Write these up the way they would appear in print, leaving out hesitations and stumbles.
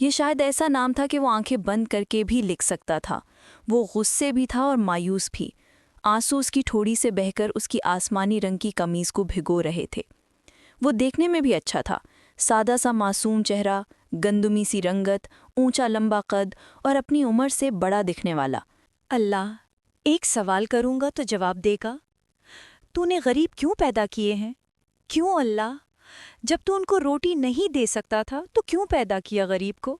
یہ شاید ایسا نام تھا کہ وہ آنکھیں بند کر کے بھی لکھ سکتا تھا۔ وہ غصے بھی تھا اور مایوس بھی۔ آنسو اس کی ٹھوڑی سے بہہ کر اس کی آسمانی رنگ کی قمیض کو بھگو رہے تھے۔ وہ دیکھنے میں بھی اچھا تھا، سادہ سا معصوم چہرہ، گندمی سی رنگت، اونچا لمبا قد اور اپنی عمر سے بڑا دکھنے والا۔ اللہ، ایک سوال کروں گا تو جواب دے گا؟ تو نے غریب کیوں پیدا کیے ہیں؟ کیوں اللہ؟ جب تو ان کو روٹی نہیں دے سکتا تھا تو کیوں پیدا کیا غریب کو؟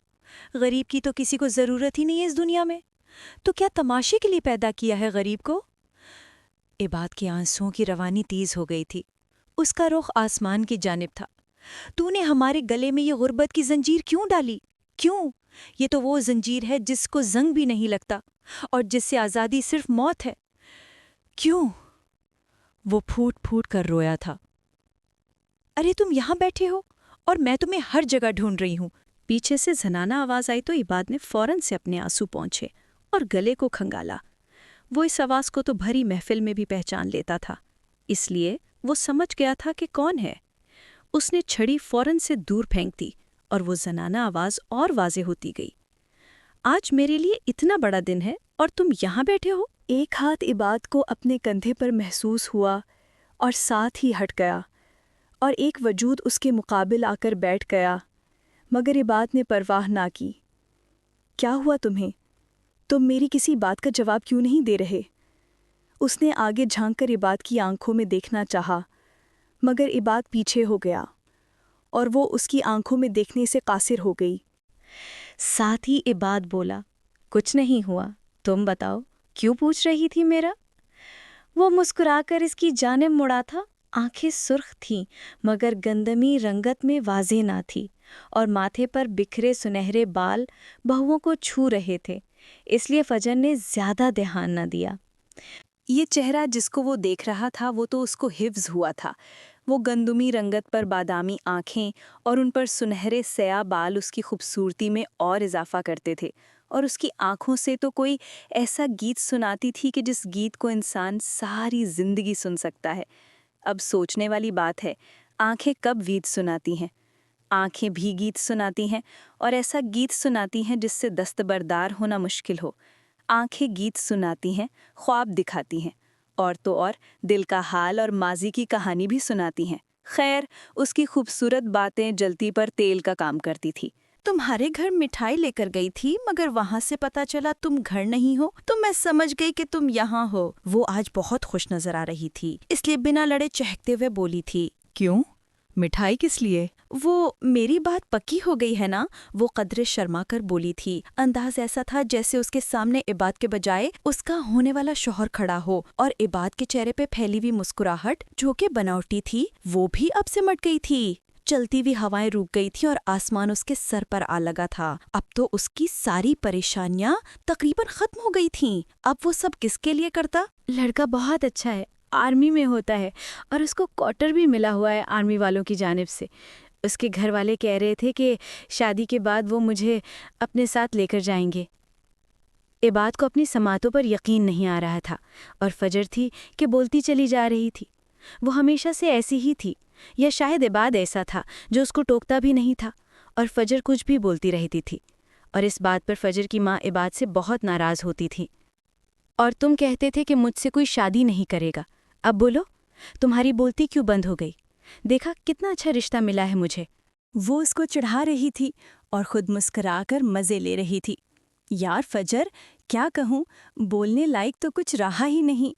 غریب کی تو کسی کو ضرورت ہی نہیں ہے اس دنیا میں، تو کیا تماشے کے لیے پیدا کیا ہے غریب کو؟ عباد کے آنسوؤں کی روانی تیز ہو گئی تھی، اس کا رخ آسمان کی جانب تھا۔ تو نے ہمارے گلے میں یہ غربت کی زنجیر کیوں ڈالی؟ کیوں؟ یہ تو وہ زنجیر ہے جس کو زنگ بھی نہیں لگتا اور جس سے آزادی صرف موت ہے۔ کیوں؟ وہ پھوٹ پھوٹ کر رویا تھا۔ ارے تم یہاں بیٹھے ہو اور میں تمہیں ہر جگہ ڈھونڈ رہی ہوں۔ پیچھے سے زنانہ آواز آئی تو عباد نے فوراً سے اپنے آنسو پونچھے اور گلے کو کھنگالا۔ وہ اس آواز کو تو بھری محفل میں بھی پہچان لیتا تھا، اس لیے وہ سمجھ گیا تھا کہ کون ہے۔ اس نے چھڑی فوراً سے دور پھینک دی اور وہ زنانہ آواز اور واضح ہوتی گئی۔ آج میرے لیے اتنا بڑا دن ہے اور تم یہاں بیٹھے ہو؟ ایک ہاتھ عباد کو اپنے کندھے پر محسوس ہوا اور ساتھ ہی ہٹ گیا، اور ایک وجود اس کے مقابل آ کر بیٹھ گیا، مگر عباد نے پرواہ نہ کی۔ کیا ہوا تمہیں؟ تم میری کسی بات کا جواب کیوں نہیں دے رہے؟ اس نے آگے جھانک کر عباد کی آنکھوں میں دیکھنا چاہا، مگر عباد پیچھے ہو گیا اور وہ اس کی آنکھوں میں دیکھنے سے قاصر ہو گئی۔ ساتھ ہی عباد بولا، کچھ نہیں ہوا، تم بتاؤ کیوں پوچھ رہی تھی میرا؟ وہ مسکرا کر اس کی جانب مڑا تھا۔ آنکھیں سرخ تھیں مگر گندمی رنگت میں واضح نہ تھی، اور ماتھے پر بکھرے سنہرے بال بہوؤں کو چھو رہے تھے، اس لیے فجر نے زیادہ دھیان نہ دیا۔ یہ چہرہ جس کو وہ دیکھ رہا تھا وہ تو اس کو حفظ ہوا تھا۔ وہ گندمی رنگت پر بادامی آنکھیں اور ان پر سنہرے سیاہ بال اس کی خوبصورتی میں اور اضافہ کرتے تھے، اور اس کی آنکھوں سے تو کوئی ایسا گیت سناتی تھی کہ جس گیت کو انسان ساری زندگی سن سکتا ہے۔ اب سوچنے والی بات ہے، آنکھیں کب گیت سناتی ہیں؟ آنکھیں بھی گیت سناتی ہیں، اور ایسا گیت سناتی ہیں جس سے دستبردار ہونا مشکل ہو۔ آنکھیں گیت سناتی ہیں، خواب دکھاتی ہیں، اور تو اور دل کا حال اور ماضی کی کہانی بھی سناتی ہیں۔ خیر، اس کی خوبصورت باتیں جلتی پر تیل کا کام کرتی تھی۔ تمہارے گھر مٹھائی لے کر گئی تھی، مگر وہاں سے پتا چلا تم گھر نہیں ہو، تو میں سمجھ گئی کہ تم یہاں ہو۔ وہ آج بہت خوش نظر آ رہی تھی، اس لیے بنا لڑے چہکتے ہوئے بولی تھی۔ کیوں؟ مٹھائی کس لیے؟ وہ میری بات پکی ہو گئی ہے نا؟ وہ قدرے شرما کر بولی تھی۔ انداز ایسا تھا جیسے اس کے سامنے عباد کے بجائے اس کا ہونے والا شوہر کھڑا ہو، اور عباد کے چہرے پہ پھیلی ہوئی مسکراہٹ جو کہ بناوٹی تھی وہ بھی اب سمٹ گئی تھی۔ چلتی ہوئی ہوائیں رک گئی تھیں اور آسمان اس کے سر پر آ لگا تھا۔ اب تو اس کی ساری پریشانیاں تقریباً ختم ہو گئی تھیں۔ اب وہ سب کس کے لیے کرتا؟ لڑکا بہت اچھا ہے، آرمی میں ہوتا ہے، اور اس کو کوارٹر بھی ملا ہوا ہے آرمی والوں کی جانب سے۔ اس کے گھر والے کہہ رہے تھے کہ شادی کے بعد وہ مجھے اپنے ساتھ لے کر جائیں گے۔ عباد کو اپنی سماعتوں پر یقین نہیں آ رہا تھا، اور فجر تھی کہ بولتی چلی جا رہی تھی۔ وہ ہمیشہ سے ایسی ہی تھی، یا شاید عباد ایسا تھا جو اس کو ٹوکتا بھی نہیں تھا، اور فجر کچھ بھی بولتی رہتی تھی، اور اس بات پر فجر کی ماں عباد سے بہت ناراض ہوتی تھی۔ اور تم کہتے تھے کہ مجھ سے کوئی شادی نہیں کرے گا، اب بولو تمہاری بولتی کیوں بند ہو گئی؟ دیکھا کتنا اچھا رشتہ ملا ہے مجھے۔ وہ اس کو چڑھا رہی تھی اور خود مسکرا کر مزے لے رہی تھی۔ یار فجر، کیا کہوں، بولنے لائق تو کچھ رہا ہی نہیں۔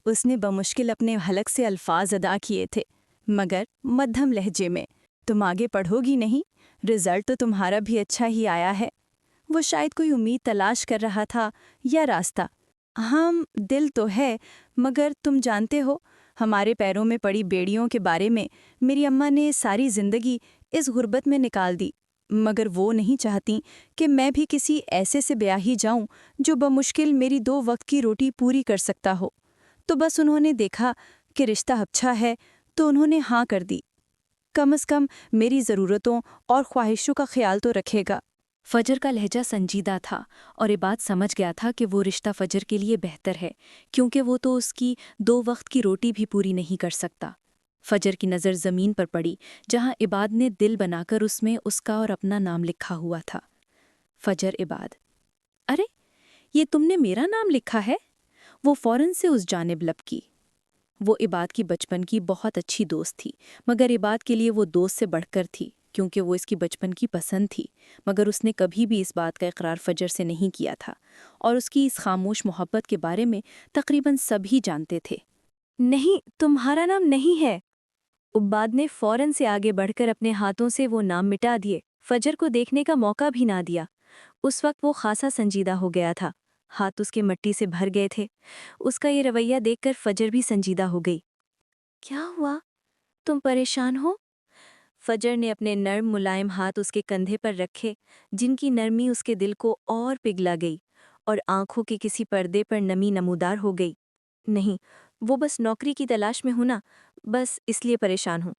اس نے بمشکل اپنے حلق سے الفاظ ادا کیے تھے، مگر مدھم لہجے میں۔ تم آگے پڑھو گی نہیں، رزلٹ تو تمہارا بھی اچھا ہی آیا ہے۔ وہ شاید کوئی امید تلاش کر رہا تھا یا راستہ۔ ہم دل تو ہے، مگر تم جانتے ہو ہمارے پیروں میں پڑی بیڑیوں کے بارے میں میری اماں نے ساری زندگی اس غربت میں نکال دی، مگر وہ نہیں چاہتی کہ میں بھی کسی ایسے سے بیاہی جاؤں جو بمشکل میری 2 وقت کی روٹی پوری کر سکتا ہو۔ تو بس انہوں نے دیکھا کہ رشتہ اچھا ہے تو انہوں نے ہاں کر دی۔ کم از کم میری ضرورتوں اور خواہشوں کا خیال تو رکھے گا۔ فجر کا لہجہ سنجیدہ تھا، اور عباد سمجھ گیا تھا کہ وہ رشتہ فجر کے لیے بہتر ہے، کیونکہ وہ تو اس کی 2 وقت کی روٹی بھی پوری نہیں کر سکتا۔ فجر کی نظر زمین پر پڑی جہاں عباد نے دل بنا کر اس میں اس کا اور اپنا نام لکھا ہوا تھا۔ فجر عباد، ارے یہ تم نے میرا نام لکھا ہے؟ وہ فوراً سے اس جانب لپ کی۔ وہ عباد کی بچپن کی بہت اچھی دوست تھی، مگر عباد کے لیے وہ دوست سے بڑھ کر تھی کیونکہ وہ اس کی بچپن کی پسند تھی، مگر اس نے کبھی بھی اس بات کا اقرار فجر سے نہیں کیا تھا، اور اس کی اس خاموش محبت کے بارے میں تقریباً سبھی جانتے تھے۔ نہیں، تمہارا نام نہیں ہے۔ عباد نے فوراً سے آگے بڑھ کر اپنے ہاتھوں سے وہ نام مٹا دیے، فجر کو دیکھنے کا موقع بھی نہ دیا۔ اس وقت وہ خاصا سنجیدہ ہو گیا تھا، ہاتھ اس کے مٹی سے بھر گئے تھے۔ اس کا یہ رویہ دیکھ کر فجر بھی سنجیدہ ہو گئی۔ کیا ہوا؟ تم پریشان ہو؟ فجر نے اپنے نرم ملائم ہاتھ اس کے کندھے پر رکھے، جن کی نرمی اس کے دل کو اور پگھلا گئی، اور آنکھوں کے کسی پردے پر نمی نمودار ہو گئی۔ نہیں، وہ بس نوکری کی تلاش میں ہوں نا، بس اس لیے پریشان ہوں۔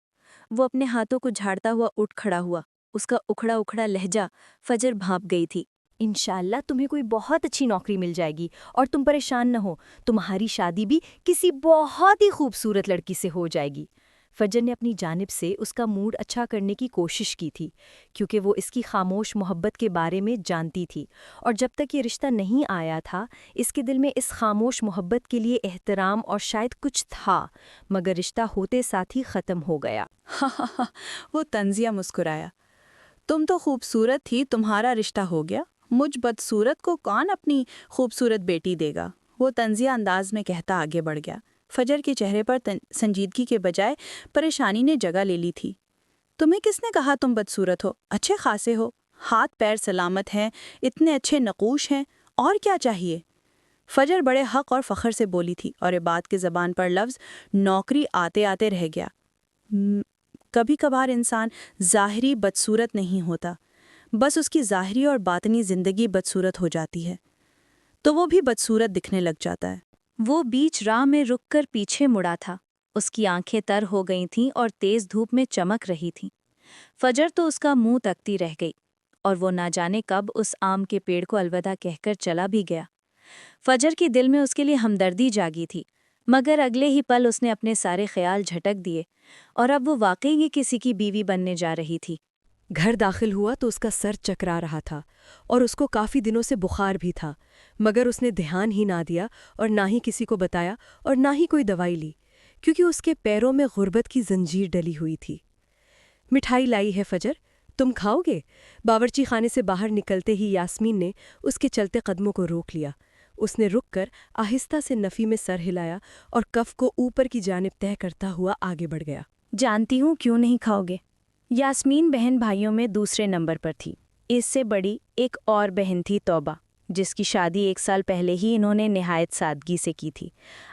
وہ اپنے ہاتھوں کو جھاڑتا ہوا اٹھ کھڑا ہوا، اس کا اکھڑا اکھڑا لہجہ فجر بھانپ گئی تھی۔ انشاءاللہ تمہیں کوئی بہت اچھی نوکری مل جائے گی، اور تم پریشان نہ ہو، تمہاری شادی بھی کسی بہت ہی خوبصورت لڑکی سے ہو جائے گی۔ فجر نے اپنی جانب سے اس کا موڈ اچھا کرنے کی کوشش کی تھی، کیونکہ وہ اس کی خاموش محبت کے بارے میں جانتی تھی، اور جب تک یہ رشتہ نہیں آیا تھا اس کے دل میں اس خاموش محبت کے لیے احترام اور شاید کچھ تھا، مگر رشتہ ہوتے ساتھ ہی ختم ہو گیا۔ وہ طنزیہ مسکرایا۔ تم تو خوبصورت تھی، تمہارا رشتہ ہو گیا، مجھ بدصورت کو کون اپنی خوبصورت بیٹی دے گا؟ وہ طنزیہ انداز میں کہتا آگے بڑھ گیا۔ فجر کے چہرے پر سنجیدگی کے بجائے پریشانی نے جگہ لے لی تھی۔ تمہیں کس نے کہا تم بدصورت ہو؟ اچھے خاصے ہو، ہاتھ پیر سلامت ہیں، اتنے اچھے نقوش ہیں، اور کیا چاہیے؟ فجر بڑے حق اور فخر سے بولی تھی، اور عباد کے زبان پر لفظ نوکری آتے آتے رہ گیا۔ کبھی کبھار انسان ظاہری بدصورت نہیں ہوتا، بس اس کی ظاہری اور باطنی زندگی بدصورت ہو جاتی ہے تو وہ بھی بدصورت دکھنے لگ جاتا ہے۔ وہ بیچ راہ میں رک کر پیچھے مڑا تھا، اس کی آنکھیں تر ہو گئی تھیں اور تیز دھوپ میں چمک رہی تھیں۔ فجر تو اس کا منہ تکتی رہ گئی، اور وہ نہ جانے کب اس آم کے پیڑ کو الوداع کہہ کر چلا بھی گیا۔ فجر کے دل میں اس کے لیے ہمدردی جاگی تھی، مگر اگلے ہی پل اس نے اپنے سارے خیال جھٹک دیے، اور اب وہ واقعی ہی کسی کی بیوی بننے جا رہی تھی۔ گھر داخل ہوا تو اس کا سر چکرا رہا تھا، اور اس کو کافی دنوں سے بخار بھی تھا، مگر اس نے دھیان ہی نہ دیا اور نہ ہی کسی کو بتایا اور نہ ہی کوئی دوائی لی، کیونکہ اس کے پیروں میں غربت کی زنجیر ڈلی ہوئی تھی۔ مٹھائی لائی ہے فجر، تم کھاؤ گے؟ باورچی خانے سے باہر نکلتے ہی یاسمین نے اس کے چلتے قدموں کو روک لیا۔ اس نے رک کر آہستہ سے نفی میں سر ہلایا اور کف کو اوپر کی جانب طے کرتا ہوا آگے بڑھ گیا۔ جانتی ہوں کیوں نہیں کھاؤ گے۔ یاسمین بہن بھائیوں میں دوسرے نمبر پر تھی۔ اس سے بڑی ایک اور بہن تھی توبہ، جس کی شادی 1 سال پہلے ہی انہوں نے نہایت سادگی سے کی تھی۔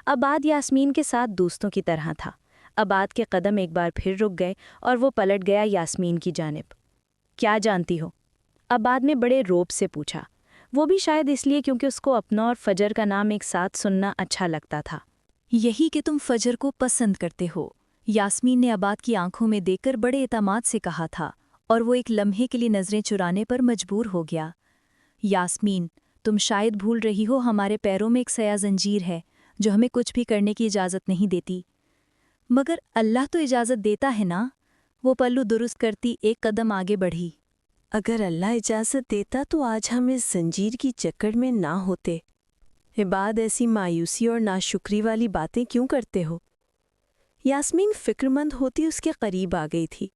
عباد یاسمین کے ساتھ دوستوں کی طرح تھا۔ عباد کے قدم ایک بار پھر رک گئے اور وہ پلٹ گیا یاسمین کی جانب۔ کیا جانتی ہو؟ عباد نے بڑے روب سے پوچھا، وہ بھی شاید اس لیے کیونکہ اس کو اپنا اور فجر کا نام ایک ساتھ سننا اچھا لگتا تھا۔ یہی کہ تم فجر کو پسند کرتے ہو، یاسمین نے عباد کی آنکھوں میں دیکھ کر بڑے اعتماد سے کہا تھا، اور وہ ایک لمحے کے لیے نظریں چرانے پر مجبور ہو گیا۔ یاسمین، تم شاید بھول رہی ہو ہمارے پیروں میں ایک سیاہ زنجیر ہے جو ہمیں کچھ بھی کرنے کی اجازت نہیں دیتی۔ مگر اللہ تو اجازت دیتا ہے نا؟ وہ پلو درست کرتی ایک قدم آگے بڑھی۔ اگر اللہ اجازت دیتا تو آج ہم اس زنجیر کی جکڑ میں نہ ہوتے۔ عباد، ایسی مایوسی اور ناشکری والی باتیں کیوں کرتے ہو؟ یاسمین فکر مند ہوتی اس کے قریب آ گئی تھی۔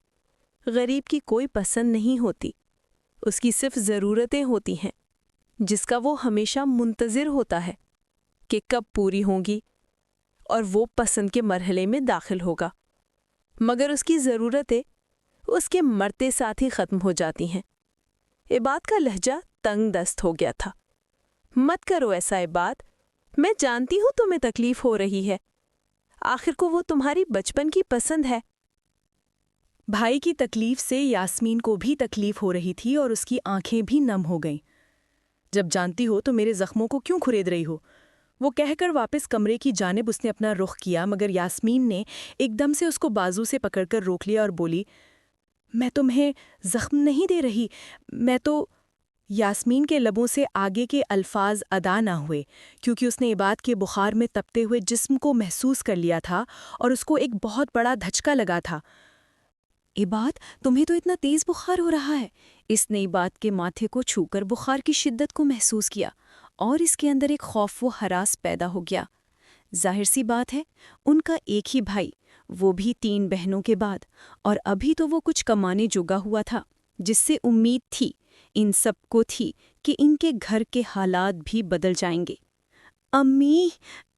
غریب کی کوئی پسند نہیں ہوتی، اس کی صرف ضرورتیں ہوتی ہیں، جس کا وہ ہمیشہ منتظر ہوتا ہے کہ کب پوری ہوں گی اور وہ پسند کے مرحلے میں داخل ہوگا، مگر اس کی ضرورتیں اس کے مرتے ساتھ ہی ختم ہو جاتی ہیں۔ عباد کا لہجہ تنگ دست ہو گیا تھا۔ مت کرو ایسا عباد، میں جانتی ہوں تمہیں تکلیف ہو رہی ہے، آخر کو وہ تمہاری بچپن کی پسند ہے۔ بھائی کی تکلیف سے یاسمین کو بھی تکلیف ہو رہی تھی اور اس کی آنکھیں بھی نم ہو گئیں۔ جب جانتی ہو تو میرے زخموں کو کیوں کھرید رہی ہو؟ وہ کہہ کر واپس کمرے کی جانب اس نے اپنا رخ کیا، مگر یاسمین نے ایک دم سے اس کو بازو سے پکڑ کر روک لیا اور بولی، میں تمہیں زخم نہیں دے رہی، میں تو یاسمین کے لبوں سے آگے کے الفاظ ادا نہ ہوئے کیونکہ اس نے عباد کے بخار میں تپتے ہوئے جسم کو محسوس کر لیا تھا اور اس کو ایک بہت بڑا دھچکا لگا تھا۔ عباد، تمہیں تو اتنا تیز بخار ہو رہا ہے۔ اس نے عباد کے ماتھے کو چھو کر بخار کی شدت کو محسوس کیا اور اس کے اندر ایک خوف و ہراس پیدا ہو گیا۔ ظاہر سی بات ہے، ان کا ایک ہی بھائی، وہ بھی 3 بہنوں کے بعد، اور ابھی تو وہ کچھ کمانے جوگا ہوا تھا، جس سے امید تھی، ان سب کو تھی، کہ ان کے گھر کے حالات بھی بدل جائیں گے۔ امی،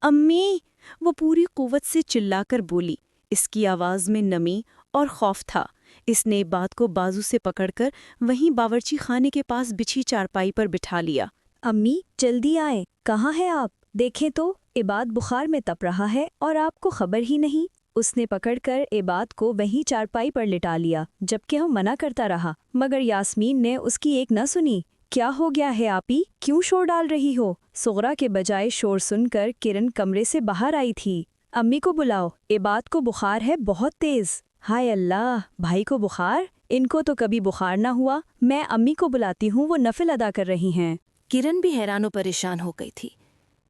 امی، وہ پوری قوت سے چلا کر بولی۔ اس کی آواز میں نمی اور خوف تھا۔ اس نے عباد کو بازو سے پکڑ کر وہیں باورچی خانے کے پاس بچھی چارپائی پر بٹھا لیا۔ امی جلدی آئیں، کہاں ہیں آپ؟ دیکھیں تو عباد بخار میں تپ رہا ہے اور آپ کو خبر ہی نہیں۔ اس نے پکڑ کر عباد کو وہیں چارپائی پر لٹا لیا، جبکہ وہ منع کرتا رہا، مگر یاسمین نے اس کی ایک نہ سنی۔ کیا ہو گیا ہے آپی؟ کیوں شور ڈال رہی ہو؟ سغرا کے بجائے شور سن کر کرن کمرے سے باہر آئی تھی۔ امی کو بلاؤ، عباد کو بخار ہے بہت تیز۔ ہائے اللہ، بھائی کو بخار؟ ان کو تو کبھی بخار نہ ہوا۔ میں امی کو بلاتی ہوں، وہ نفل ادا کر رہی ہیں۔ کرن بھی حیران و پریشان ہو گئی تھی۔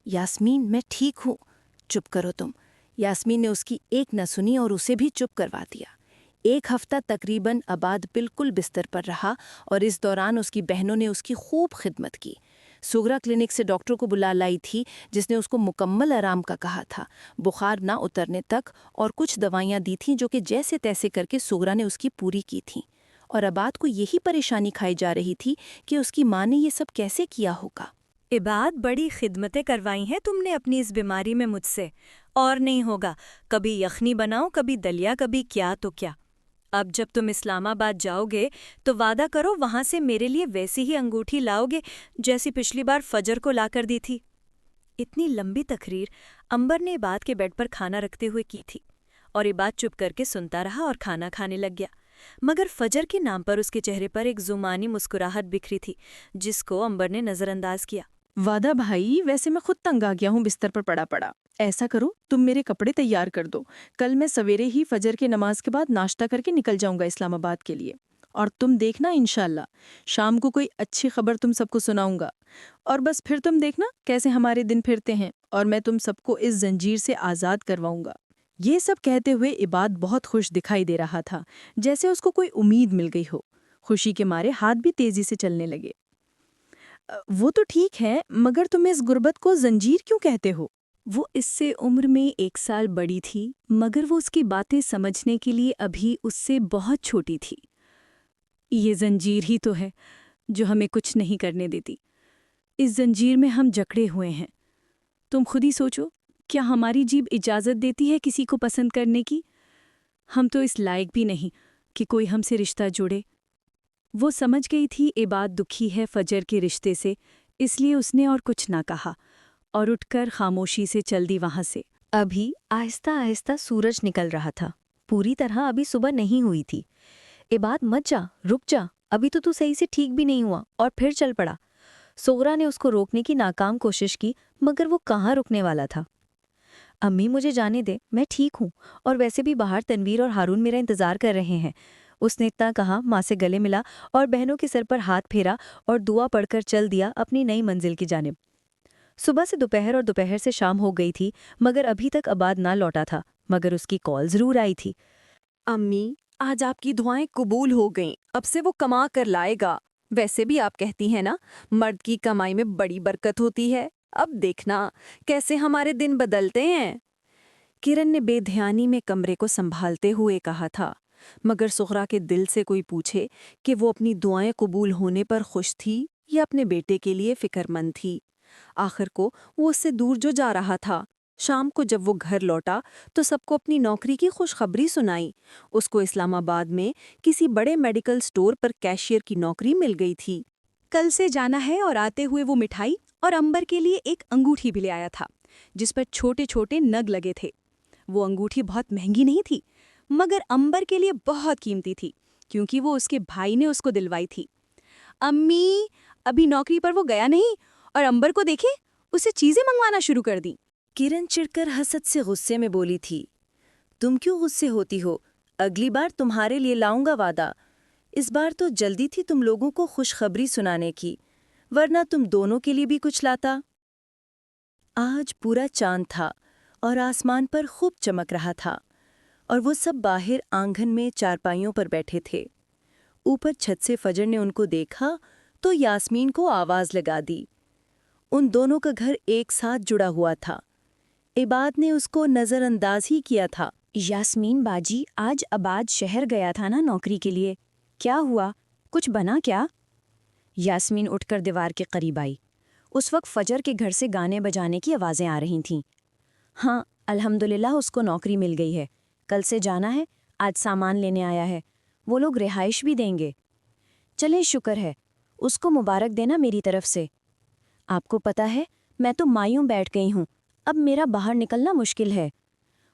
یاسمین، میں ٹھیک ہوں، چپ کرو تم۔ یاسمین نے اس کی ایک نہ سنی اور اسے بھی چپ کروا دیا۔ 1 ہفتہ تقریباً عباد بالکل بستر پر رہا اور اس دوران اس کی بہنوں نے اس کی خوب خدمت کی۔ سغرا کلینک سے ڈاکٹر کو بلا لائی تھی، جس نے اس کو مکمل آرام کا کہا تھا، بخار نہ اترنے تک، اور کچھ دوائیاں دی تھیں جو کہ جیسے تیسے کر کے سغرا نے اس کی پوری کی تھیں۔ اور عباد کو یہی پریشانی کھائی جا رہی تھی کہ اس کی ماں نے یہ سب کیسے کیا ہوگا۔ عباد، بڑی خدمتیں کروائی ہیں تم نے اپنی اس بیماری میں مجھ سے، اور نہیں ہوگا۔ کبھی یخنی بناؤ، کبھی دلیا، کبھی کیا تو کیا۔ اب جب تم اسلام آباد جاؤ گے تو وعدہ کرو وہاں سے میرے لیے ویسی ہی انگوٹھی لاؤ گے جیسی پچھلی بار فجر کو لا کر دی تھی۔ اتنی لمبی تقریر امبر نے عباد کے بیڈ پر کھانا رکھتے ہوئے کی تھی، اور عباد چپ کر کے سنتا رہا اور کھانا کھانے لگ گیا، مگر فجر کے نام پر اس کے چہرے پر ایک زمانی مسکراہٹ بکھری تھی جس کو امبر نے نظر انداز کیا۔ وعدہ بھائی، ویسے میں خود تنگ آ گیا ہوں بستر پر پڑا۔ ایسا کرو، تم میرے کپڑے تیار کر دو، کل میں سویرے ہی فجر کی نماز کے بعد ناشتہ کر کے نکل جاؤں گا اسلام آباد کے لیے، اور تم دیکھنا انشاءاللہ شام کو کوئی اچھی خبر تم سب کو سناؤں گا، اور بس پھر تم دیکھنا کیسے ہمارے دن پھرتے ہیں، اور میں تم سب کو اس زنجیر سے آزاد کرواؤں گا۔ یہ سب کہتے ہوئے عباد بہت خوش دکھائی دے رہا تھا، جیسے اس کو کوئی امید مل گئی ہو۔ خوشی کے مارے ہاتھ بھی تیزی سے چلنے لگے۔ وہ تو ٹھیک ہے، مگر تم اس غربت کو زنجیر کیوں کہتے ہو؟ وہ اس سے عمر میں 1 سال بڑی تھی، مگر وہ اس کی باتیں سمجھنے کے لیے ابھی اس سے بہت چھوٹی تھی۔ یہ زنجیر ہی تو ہے جو ہمیں کچھ نہیں کرنے دیتی۔ اس زنجیر میں ہم جکڑے ہوئے ہیں۔ تم خود ہی سوچو، کیا ہماری جیب اجازت دیتی ہے کسی کو پسند کرنے کی؟ ہم تو اس لائق بھی نہیں کہ کوئی ہم سے رشتہ جوڑے۔ وہ سمجھ گئی تھی عباد دکھی ہے فجر کے رشتے سے، اس لیے اس نے اور کچھ نہ کہا اور اٹھ کر خاموشی سے چل دی وہاں سے۔ ابھی آہستہ آہستہ سورج نکل رہا تھا، پوری طرح ابھی صبح نہیں ہوئی تھی۔ عباد، مت جا، رک جا، ابھی تو صحیح سے ٹھیک بھی نہیں ہوا اور پھر چل پڑا۔ سغرا نے اس کو روکنے کی ناکام کوشش کی، مگر وہ کہاں رکنے والا تھا۔ امی، مجھے جانے دے، میں ٹھیک ہوں، اور ویسے بھی باہر تنویر اور ہارون میرا انتظار کر رہے ہیں۔ اس نے اتنا کہا، ماں سے گلے ملا اور بہنوں کے سر پر ہاتھ پھیرا اور دعا پڑھ کر چل دیا اپنی نئی منزل کی جانب۔ صبح سے دوپہر اور دوپہر سے شام ہو گئی تھی، مگر ابھی تک عباد نہ لوٹا تھا، مگر اس کی کال ضرور آئی تھی۔ امی، آج آپ کی دعائیں قبول ہو گئیں، اب سے وہ کما کر لائے گا۔ ویسے بھی آپ کہتی ہیں نا، مرد کی کمائی میں بڑی برکت ہوتی ہے، اب دیکھنا کیسے ہمارے دن بدلتے ہیں۔ کرن نے بے دھیانی میں کمرے کو سنبھالتے ہوئے کہا تھا، مگر سغرا کے دل سے کوئی پوچھے کہ وہ اپنی دعائیں قبول ہونے پر خوش تھی یا اپنے بیٹے کے لیے فکر مند تھی۔ آخر کو وہ اس سے دور جو جا رہا تھا۔ شام کو جب وہ گھر لوٹا تو سب کو اپنی نوکری کی خوشخبری سنائی۔ اس کو اسلام آباد میں کسی بڑے میڈیکل سٹور پر کیشیئر کی نوکری مل گئی تھی۔ کل سے جانا ہے، اور آتے ہوئے وہ مٹھائی اور امبر کے لیے ایک انگوٹھی بھی لے آیا تھا جس پر چھوٹے چھوٹے نگ لگے تھے۔ وہ انگوٹھی بہت مہنگی نہیں تھی، مگر امبر کے لیے بہت قیمتی تھی کیونکہ وہ اس کے بھائی نے اس کو دلوائی تھی۔ امی، ابھی نوکری پر وہ گیا نہیں اور امبر کو دیکھے اسے چیزیں منگوانا شروع کر دیں۔ کرن چڑھ کر حسد سے غصے میں بولی تھی، تم کیوں غصے ہوتی ہو؟ اگلی بار تمہارے لیے لاؤں گا وعدہ۔ اس بار تو جلدی تھی تم لوگوں کو خوشخبری سنانے کی، ورنہ تم دونوں کے لیے بھی کچھ لاتا۔ آج پورا چاند تھا اور آسمان پر خوب چمک رہا تھا، اور وہ سب باہر آنگن میں چارپائیوں پر بیٹھے تھے۔ اوپر چھت سے فجر نے ان کو دیکھا تو یاسمین کو آواز لگا دی۔ ان دونوں کا گھر ایک ساتھ جڑا ہوا تھا۔ عباد نے اس کو نظر انداز ہی کیا تھا۔ یاسمین باجی آج عباد شہر گیا تھا نا نوکری کے لیے، کیا ہوا؟ کچھ بنا کیا؟ یاسمین اٹھ کر دیوار کے قریب آئی۔ اس وقت فجر کے گھر سے گانے بجانے کی آوازیں آ رہی تھیں۔ ہاں الحمدللہ اس کو نوکری مل گئی ہے، کل سے جانا ہے، آج سامان لینے آیا ہے، وہ لوگ رہائش بھی دیں گے۔ چلیں شکر ہے، اس کو مبارک دینا میری طرف سے۔ آپ کو پتہ ہے میں تو مایوں بیٹھ گئی ہوں، اب میرا باہر نکلنا مشکل ہے۔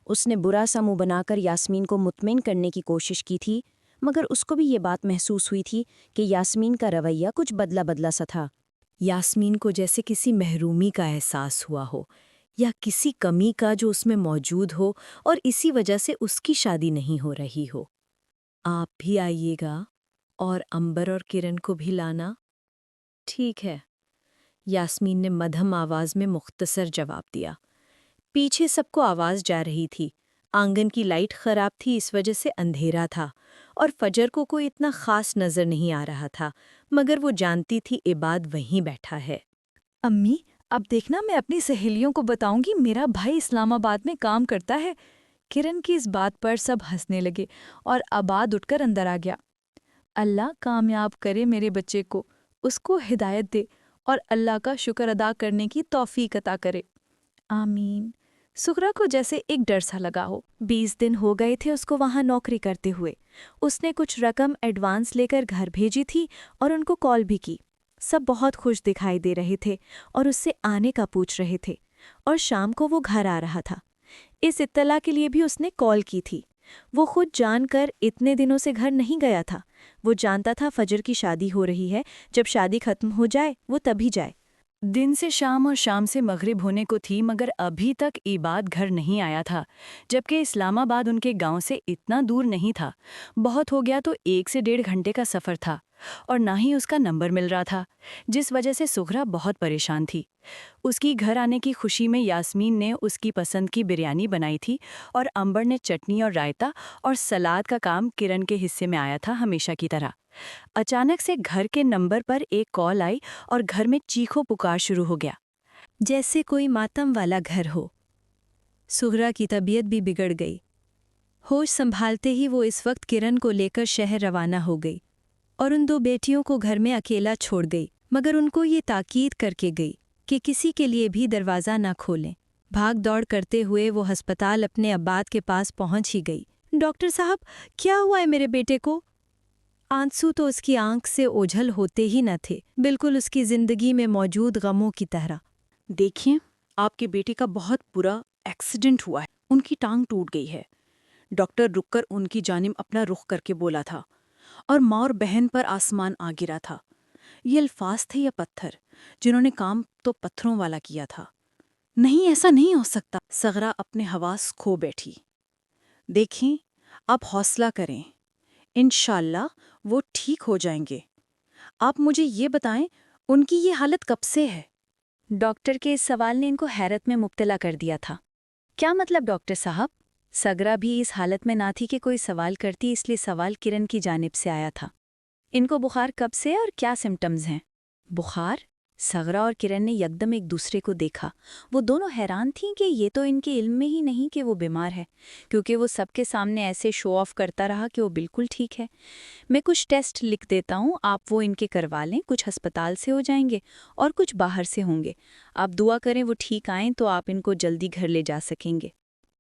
اس نے برا سا منہ بنا کر یاسمین کو مطمئن کرنے کی کوشش کی تھی، مگر اس کو بھی یہ بات محسوس ہوئی تھی کہ یاسمین کا رویہ کچھ بدلا بدلا سا تھا۔ یاسمین کو جیسے کسی محرومی کا احساس ہوا ہو، یا کسی کمی کا جو اس میں موجود ہو اور اسی وجہ سے اس کی شادی نہیں ہو رہی ہو۔ آپ بھی آئیے گا اور امبر اور کرن کو بھی لانا۔ ٹھیک ہے، یاسمین نے مدھم آواز میں مختصر جواب دیا۔ پیچھے سب کو آواز جا رہی تھی۔ آنگن کی لائٹ خراب تھی، اس وجہ سے اندھیرا تھا اور فجر کو کوئی اتنا خاص نظر نہیں آ رہا تھا، مگر وہ جانتی تھی عباد وہیں بیٹھا ہے۔ امی اب دیکھنا میں اپنی سہیلیوں کو بتاؤں گی میرا بھائی اسلام آباد میں کام کرتا ہے۔ کرن کی اس بات پر سب ہنسنے لگے اور عباد اٹھ کر اندر آ گیا۔ اللہ کامیاب کرے میرے بچے کو، اس کو ہدایت دے اور اللہ کا شکر ادا کرنے کی توفیق عطا کرے، آمین۔ سغرا کو جیسے ایک ڈر سا لگا ہو۔ 20 دن ہو گئے تھے اس کو وہاں نوکری کرتے ہوئے۔ اس نے کچھ رقم ایڈوانس لے کر گھر بھیجی تھی اور ان کو کال بھی کی۔ سب بہت خوش دکھائی دے رہے تھے اور اس سے آنے کا پوچھ رہے تھے، اور شام کو وہ گھر آ رہا تھا۔ اس اطلاع کے لیے بھی اس نے کال کی تھی۔ وہ خود جان کر اتنے دنوں سے گھر نہیں گیا تھا۔ وہ جانتا تھا فجر کی شادی ہو رہی ہے، جب شادی ختم ہو جائے وہ تبھی جائے۔ دن سے شام اور شام سے مغرب ہونے کو تھی، مگر ابھی تک عباد گھر نہیں آیا تھا، جبکہ اسلام آباد ان کے گاؤں سے اتنا دور نہیں تھا۔ بہت ہو گیا تو 1 سے 1.5 گھنٹے کا سفر تھا، اور نہ ہی اس کا نمبر مل رہا تھا، جس وجہ سے سغرا بہت پریشان تھی۔ اس کی گھر آنے کی خوشی میں یاسمین نے اس کی پسند کی بریانی بنائی تھی، اور امبر نے چٹنی اور رائتا اور سلاد کا کام کرن کے حصے میں آیا تھا ہمیشہ کی طرح۔ اچانک سے گھر کے نمبر پر ایک کال آئی اور گھر میں چیخو پکار شروع ہو گیا، جیسے کوئی ماتم والا گھر ہو۔ سغرا کی طبیعت بھی بگڑ گئی۔ ہوش سنبھالتے ہی وہ اس وقت کرن کو لے کر شہر روانہ ہو گئی اور ان 2 بیٹیوں کو گھر میں اکیلا چھوڑ گئی، مگر ان کو یہ تاکید کر کے گئی کہ کسی کے لیے بھی دروازہ نہ کھولیں۔ بھاگ دوڑ کرتے ہوئے وہ ہسپتال اپنے عباد کے پاس پہنچ ہی گئی۔ ڈاکٹر صاحب، کیا ہوا ہے میرے بیٹے کو؟ آنسو تو اس کی آنکھ سے اوجھل ہوتے ہی نہ تھے، بالکل اس کی زندگی میں موجود غموں کی طرح۔ دیکھیں، آپ کے بیٹے کا بہت برا ایکسیڈنٹ ہوا ہے، ان کی ٹانگ ٹوٹ گئی ہے۔ ڈاکٹر رک کر ان کی جانب اپنا رخ کر کے بولا تھا، اور ماں اور بہن پر آسمان آ گرا تھا۔ یہ الفاظ تھے یا پتھر، جنہوں نے کام تو پتھروں والا کیا تھا۔ نہیں، ایسا نہیں ہو سکتا۔ سغرا اپنے حواس کھو بیٹھی۔ دیکھیں، آپ حوصلہ کریں، انشاءاللہ وہ ٹھیک ہو جائیں گے۔ آپ مجھے یہ بتائیں، ان کی یہ حالت کب سے ہے؟ ڈاکٹر کے اس سوال نے ان کو حیرت میں مبتلا کر دیا تھا۔ کیا مطلب ڈاکٹر صاحب؟ سغرا بھی اس حالت میں نہ تھی کہ کوئی سوال کرتی، اس لیے سوال کرن کی جانب سے آیا تھا۔ ان کو بخار کب سے اور کیا سمٹمز ہیں؟ بخار؟ سغرا اور کرن نے یکدم ایک دوسرے کو دیکھا۔ وہ دونوں حیران تھیں کہ یہ تو ان کے علم میں ہی نہیں کہ وہ بیمار ہے، کیونکہ وہ سب کے سامنے ایسے شو آف کرتا رہا کہ وہ بالکل ٹھیک ہے۔ میں کچھ ٹیسٹ لکھ دیتا ہوں، آپ وہ ان کے کروا لیں، کچھ ہسپتال سے ہو جائیں گے اور کچھ باہر سے ہوں گے۔ آپ دعا کریں وہ ٹھیک آئیں تو آپ ان کو جلدی گھر لے جا سکیں گے۔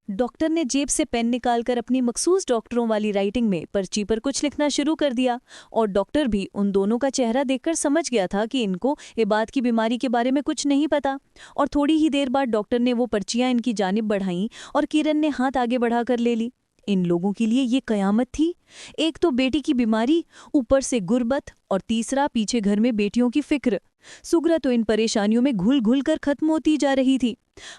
ڈاکٹر نے جیب سے پین نکال کر اپنی مخصوص ڈاکٹروں والی رائٹنگ میں پرچی پر کچھ لکھنا شروع کر دیا، اور ڈاکٹر بھی ان دونوں کا چہرہ دیکھ کر سمجھ گیا تھا کہ ان کو عباد کی بیماری کے بارے میں کچھ نہیں پتا۔ اور تھوڑی ہی دیر بعد ڈاکٹر نے وہ پرچیاں ان کی جانب بڑھائیں اور کرن نے ہاتھ آگے بڑھا کر لے لی۔ ان لوگوں کے لیے یہ قیامت تھی، ایک تو بیٹی کی بیماری، اوپر سے غربت، اور تیسرا پیچھے گھر میں بیٹیوں کی فکر۔ سغرا تو ان پریشانیوں میں گھل گھل کر ختم ہوتی جا رہی تھی۔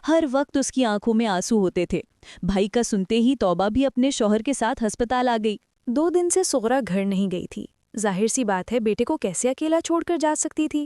ہر وقت اس کی آنکھوں میں آنسو ہوتے تھے۔ بھائی کا سنتے ہی توبہ بھی اپنے شوہر کے ساتھ ہسپتال آ گئی۔ 2 دن سے سغرا گھر نہیں گئی تھی۔ ظاہر سی بات ہے بیٹے کو کیسے اکیلا چھوڑ کر جا سکتی تھی۔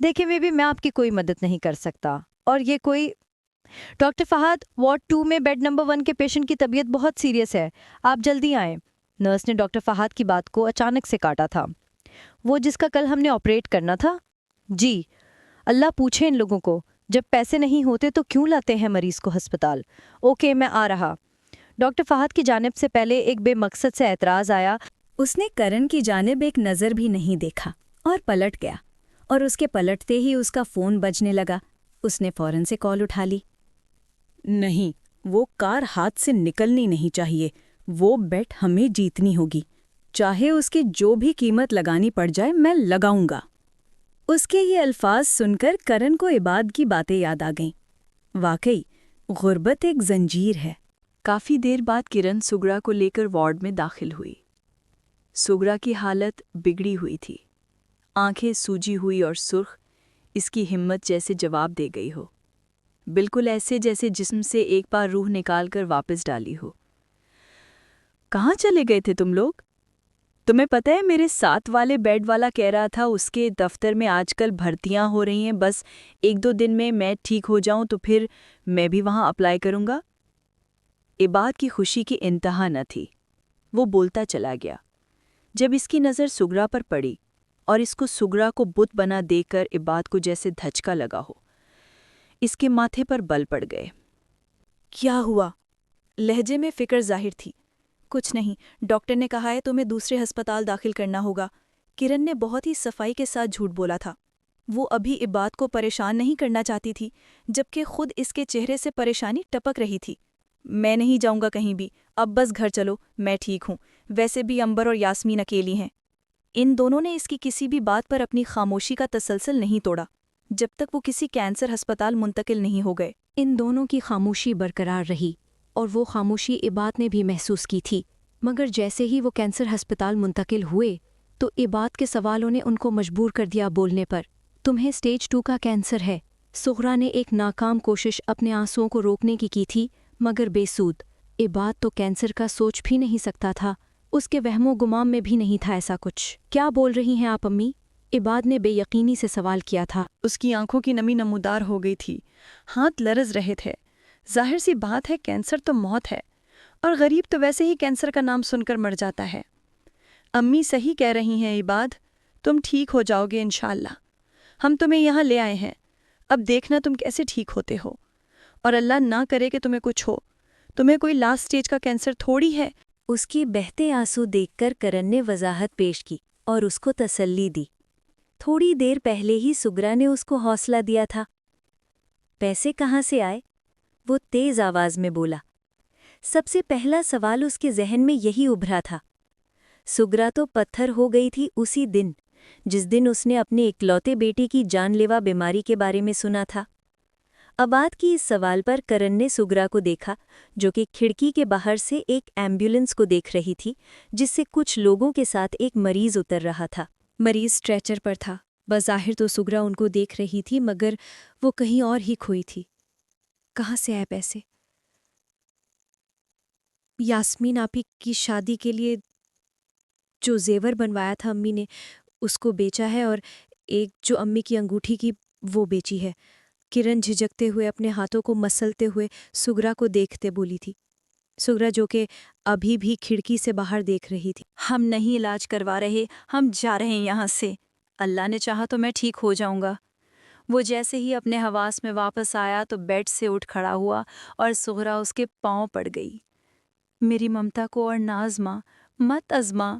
دیکھیں بیبی، میں آپ کی کوئی مدد نہیں کر سکتا، اور یہ کوئی ڈاکٹر فہد، وارڈ 2 میں بیڈ نمبر 1 کے پیشنٹ کی طبیعت بہت سیریس ہے، آپ جلدی آئیں۔ نرس نے ڈاکٹر فہد کی بات کو اچانک سے کاٹا تھا۔ وہ جس کا کل ہم نے آپریٹ کرنا تھا؟ جی، اللہ پوچھے ان لوگوں کو، جب پیسے نہیں ہوتے تو کیوں لاتے ہیں مریض کو ہسپتال؟ اوکے، میں آ رہا۔ ڈاکٹر فہد کی جانب سے پہلے ایک بے مقصد سے اعتراض آیا۔ اس نے کرن کی جانب ایک نظر بھی نہیں دیکھا اور پلٹ گیا، اور اس کے پلٹتے ہی اس کا فون بجنے لگا۔ اس نے فوراً سے کال اٹھا لی۔ نہیں، وہ کار ہاتھ سے نکلنی نہیں چاہیے، وہ بیٹ ہمیں جیتنی ہوگی، چاہے اس کی جو بھی قیمت لگانی پڑ جائے میں لگاؤں گا۔ اس کے یہ الفاظ سن کر کرن کو عباد کی باتیں یاد آ گئیں۔ واقعی غربت ایک زنجیر ہے۔ کافی دیر بعد کرن سگرا کو لے کر وارڈ میں داخل ہوئی۔ سگرا کی حالت بگڑی ہوئی تھی، آنکھیں سوجی ہوئی اور سرخ، اس کی ہمت جیسے جواب دے گئی ہو، بالکل ایسے جیسے جسم سے ایک بار روح نکال کر واپس ڈالی ہو۔ کہاں چلے گئے تھے تم لوگ؟ تمہیں پتہ ہے میرے ساتھ والے بیڈ والا کہہ رہا تھا اس کے دفتر میں آج کل بھرتیاں ہو رہی ہیں، بس 1-2 دن میں ٹھیک ہو جاؤں تو پھر میں بھی وہاں اپلائی کروں گا۔ عباد کی خوشی کی انتہا نہ تھی، وہ بولتا چلا گیا۔ جب اس کی نظر سگرا پر پڑی اور اس کو سگرا کو بت بنا دیکھ کر عباد کو جیسے دھچکا لگا ہو، اس کے ماتھے پر بل پڑ گئے۔ کیا ہوا؟ لہجے میں فکر ظاہر تھی۔ کچھ نہیں، ڈاکٹر نے کہا ہے تمہیں دوسرے ہسپتال داخل کرنا ہوگا۔ کرن نے بہت ہی صفائی کے ساتھ جھوٹ بولا تھا۔ وہ ابھی عباد کو پریشان نہیں کرنا چاہتی تھی، جبکہ خود اس کے چہرے سے پریشانی ٹپک رہی تھی۔ میں نہیں جاؤں گا کہیں بھی، اب بس گھر چلو، میں ٹھیک ہوں، ویسے بھی امبر اور یاسمین اکیلی ہیں۔ ان دونوں نے اس کی کسی بھی بات پر اپنی خاموشی کا تسلسل نہیں توڑا، جب تک وہ کسی کینسر ہسپتال منتقل نہیں ہو گئے۔ ان دونوں کی خاموشی برقرار رہی، اور وہ خاموشی عباد نے بھی محسوس کی تھی، مگر جیسے ہی وہ کینسر ہسپتال منتقل ہوئے تو عباد کے سوالوں نے ان کو مجبور کر دیا بولنے پر۔ تمہیں سٹیج 2 کا کینسر ہے۔ سغرا نے ایک ناکام کوشش اپنے آنسوؤں کو روکنے کی تھی، مگر بے سود۔ عباد تو کینسر کا سوچ بھی نہیں سکتا تھا، اس کے وہم و گمان میں بھی نہیں تھا ایسا کچھ۔ کیا بول رہی ہیں آپ امی؟ عباد نے بے یقینی سے سوال کیا تھا۔ اس کی آنکھوں کی نمی نمودار ہو گئی تھی، ہاتھ لرز رہے تھے۔ ظاہر سی بات ہے، کینسر تو موت ہے، اور غریب تو ویسے ہی کینسر کا نام سن کر مر جاتا ہے۔ امی صحیح کہہ رہی ہیں عباد، تم ٹھیک ہو جاؤ گے انشاءاللہ۔ ہم تمہیں یہاں لے آئے ہیں، اب دیکھنا تم کیسے ٹھیک ہوتے ہو، اور اللہ نہ کرے کہ تمہیں کچھ ہو۔ تمہیں کوئی لاسٹ سٹیج کا کینسر تھوڑی ہے۔ اس کی بہتے آنسو دیکھ کر کرن نے وضاحت پیش کی اور اس کو تسلی دی۔ تھوڑی دیر پہلے ہی سگرا نے اس کو حوصلہ دیا تھا۔ پیسے کہاں سے آئے؟ وہ تیز آواز میں بولا۔ سب سے پہلا سوال اس کے ذہن میں یہی ابھرا تھا۔ سگرا تو پتھر ہو گئی تھی اسی دن، جس دن اس نے اپنے اکلوتے بیٹے کی جان لیوا بیماری کے بارے میں سنا تھا۔ عباد کی اس سوال پر کرن نے سگرا کو دیکھا، جو کہ کھڑکی کے باہر سے ایک ایمبولینس کو دیکھ رہی تھی، جس سے کچھ لوگوں کے ساتھ ایک مریض اتر رہا تھا۔ مریض اسٹریچر پر تھا۔ بظاہر تو سگرا ان کو دیکھ رہی تھی، مگر وہ کہیں اور ہی کھوئی تھی۔ کہاں سے آئے پیسے؟ یاسمین آپی کی شادی کے لیے جو زیور بنوایا تھا امی نے، اس کو بیچا ہے، اور ایک جو امی کی انگوٹھی کی وہ بیچی ہے۔ کرن جھجکتے ہوئے اپنے ہاتھوں کو مسلتے ہوئے سگرا کو دیکھتے بولی تھی۔ سگرا جو کہ ابھی بھی کھڑکی سے باہر دیکھ رہی تھی۔ ہم نہیں علاج کروا رہے، ہم جا رہے ہیں یہاں سے۔ اللہ نے چاہا تو میں ٹھیک ہو جاؤں گا۔ وہ جیسے ہی اپنے حواس میں واپس آیا تو بیڈ سے اٹھ کھڑا ہوا اور سغرا اس کے پاؤں پڑ گئی۔ میری ممتا کو اور ناز ماں، مت ازما۔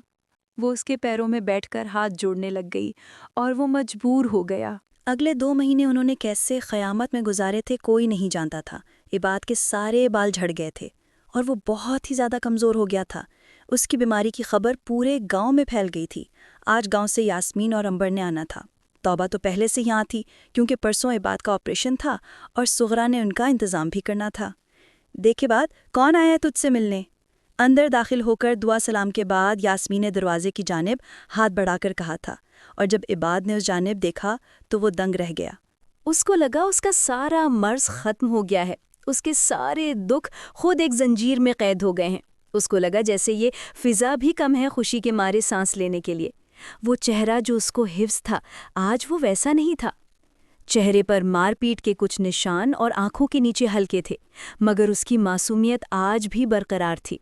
وہ اس کے پیروں میں بیٹھ کر ہاتھ جوڑنے لگ گئی اور وہ مجبور ہو گیا۔ اگلے 2 مہینے انہوں نے کیسے قیامت میں گزارے تھے کوئی نہیں جانتا تھا۔ عباد کے سارے بال جھڑ گئے تھے اور وہ بہت ہی زیادہ کمزور ہو گیا تھا۔ اس کی بیماری کی خبر پورے گاؤں میں پھیل گئی تھی۔ آج گاؤں سے یاسمین اور امبر نے آنا تھا۔ توبہ تو پہلے سے یہاں تھی، کیونکہ پرسوں عباد کا آپریشن تھا اور سغرا نے ان کا انتظام بھی کرنا تھا۔ دیکھے بعد کون آیا ہے تجھ سے ملنے؟ اندر داخل ہو کر دعا سلام کے بعد یاسمین نے دروازے کی جانب ہاتھ بڑھا کر کہا تھا، اور جب عباد نے اس جانب دیکھا تو وہ دنگ رہ گیا۔ اس کو لگا اس کا سارا مرض ختم ہو گیا ہے، اس کے سارے دکھ خود ایک زنجیر میں قید ہو گئے ہیں۔ اس کو لگا جیسے یہ فضا بھی کم ہے خوشی کے مارے سانس لینے کے لیے۔ وہ چہرہ جو اس کو حفظ تھا آج وہ ویسا نہیں تھا۔ چہرے پر مار پیٹ کے کچھ نشان اور آنکھوں کے نیچے ہلکے تھے، مگر اس کی معصومیت آج بھی برقرار تھی۔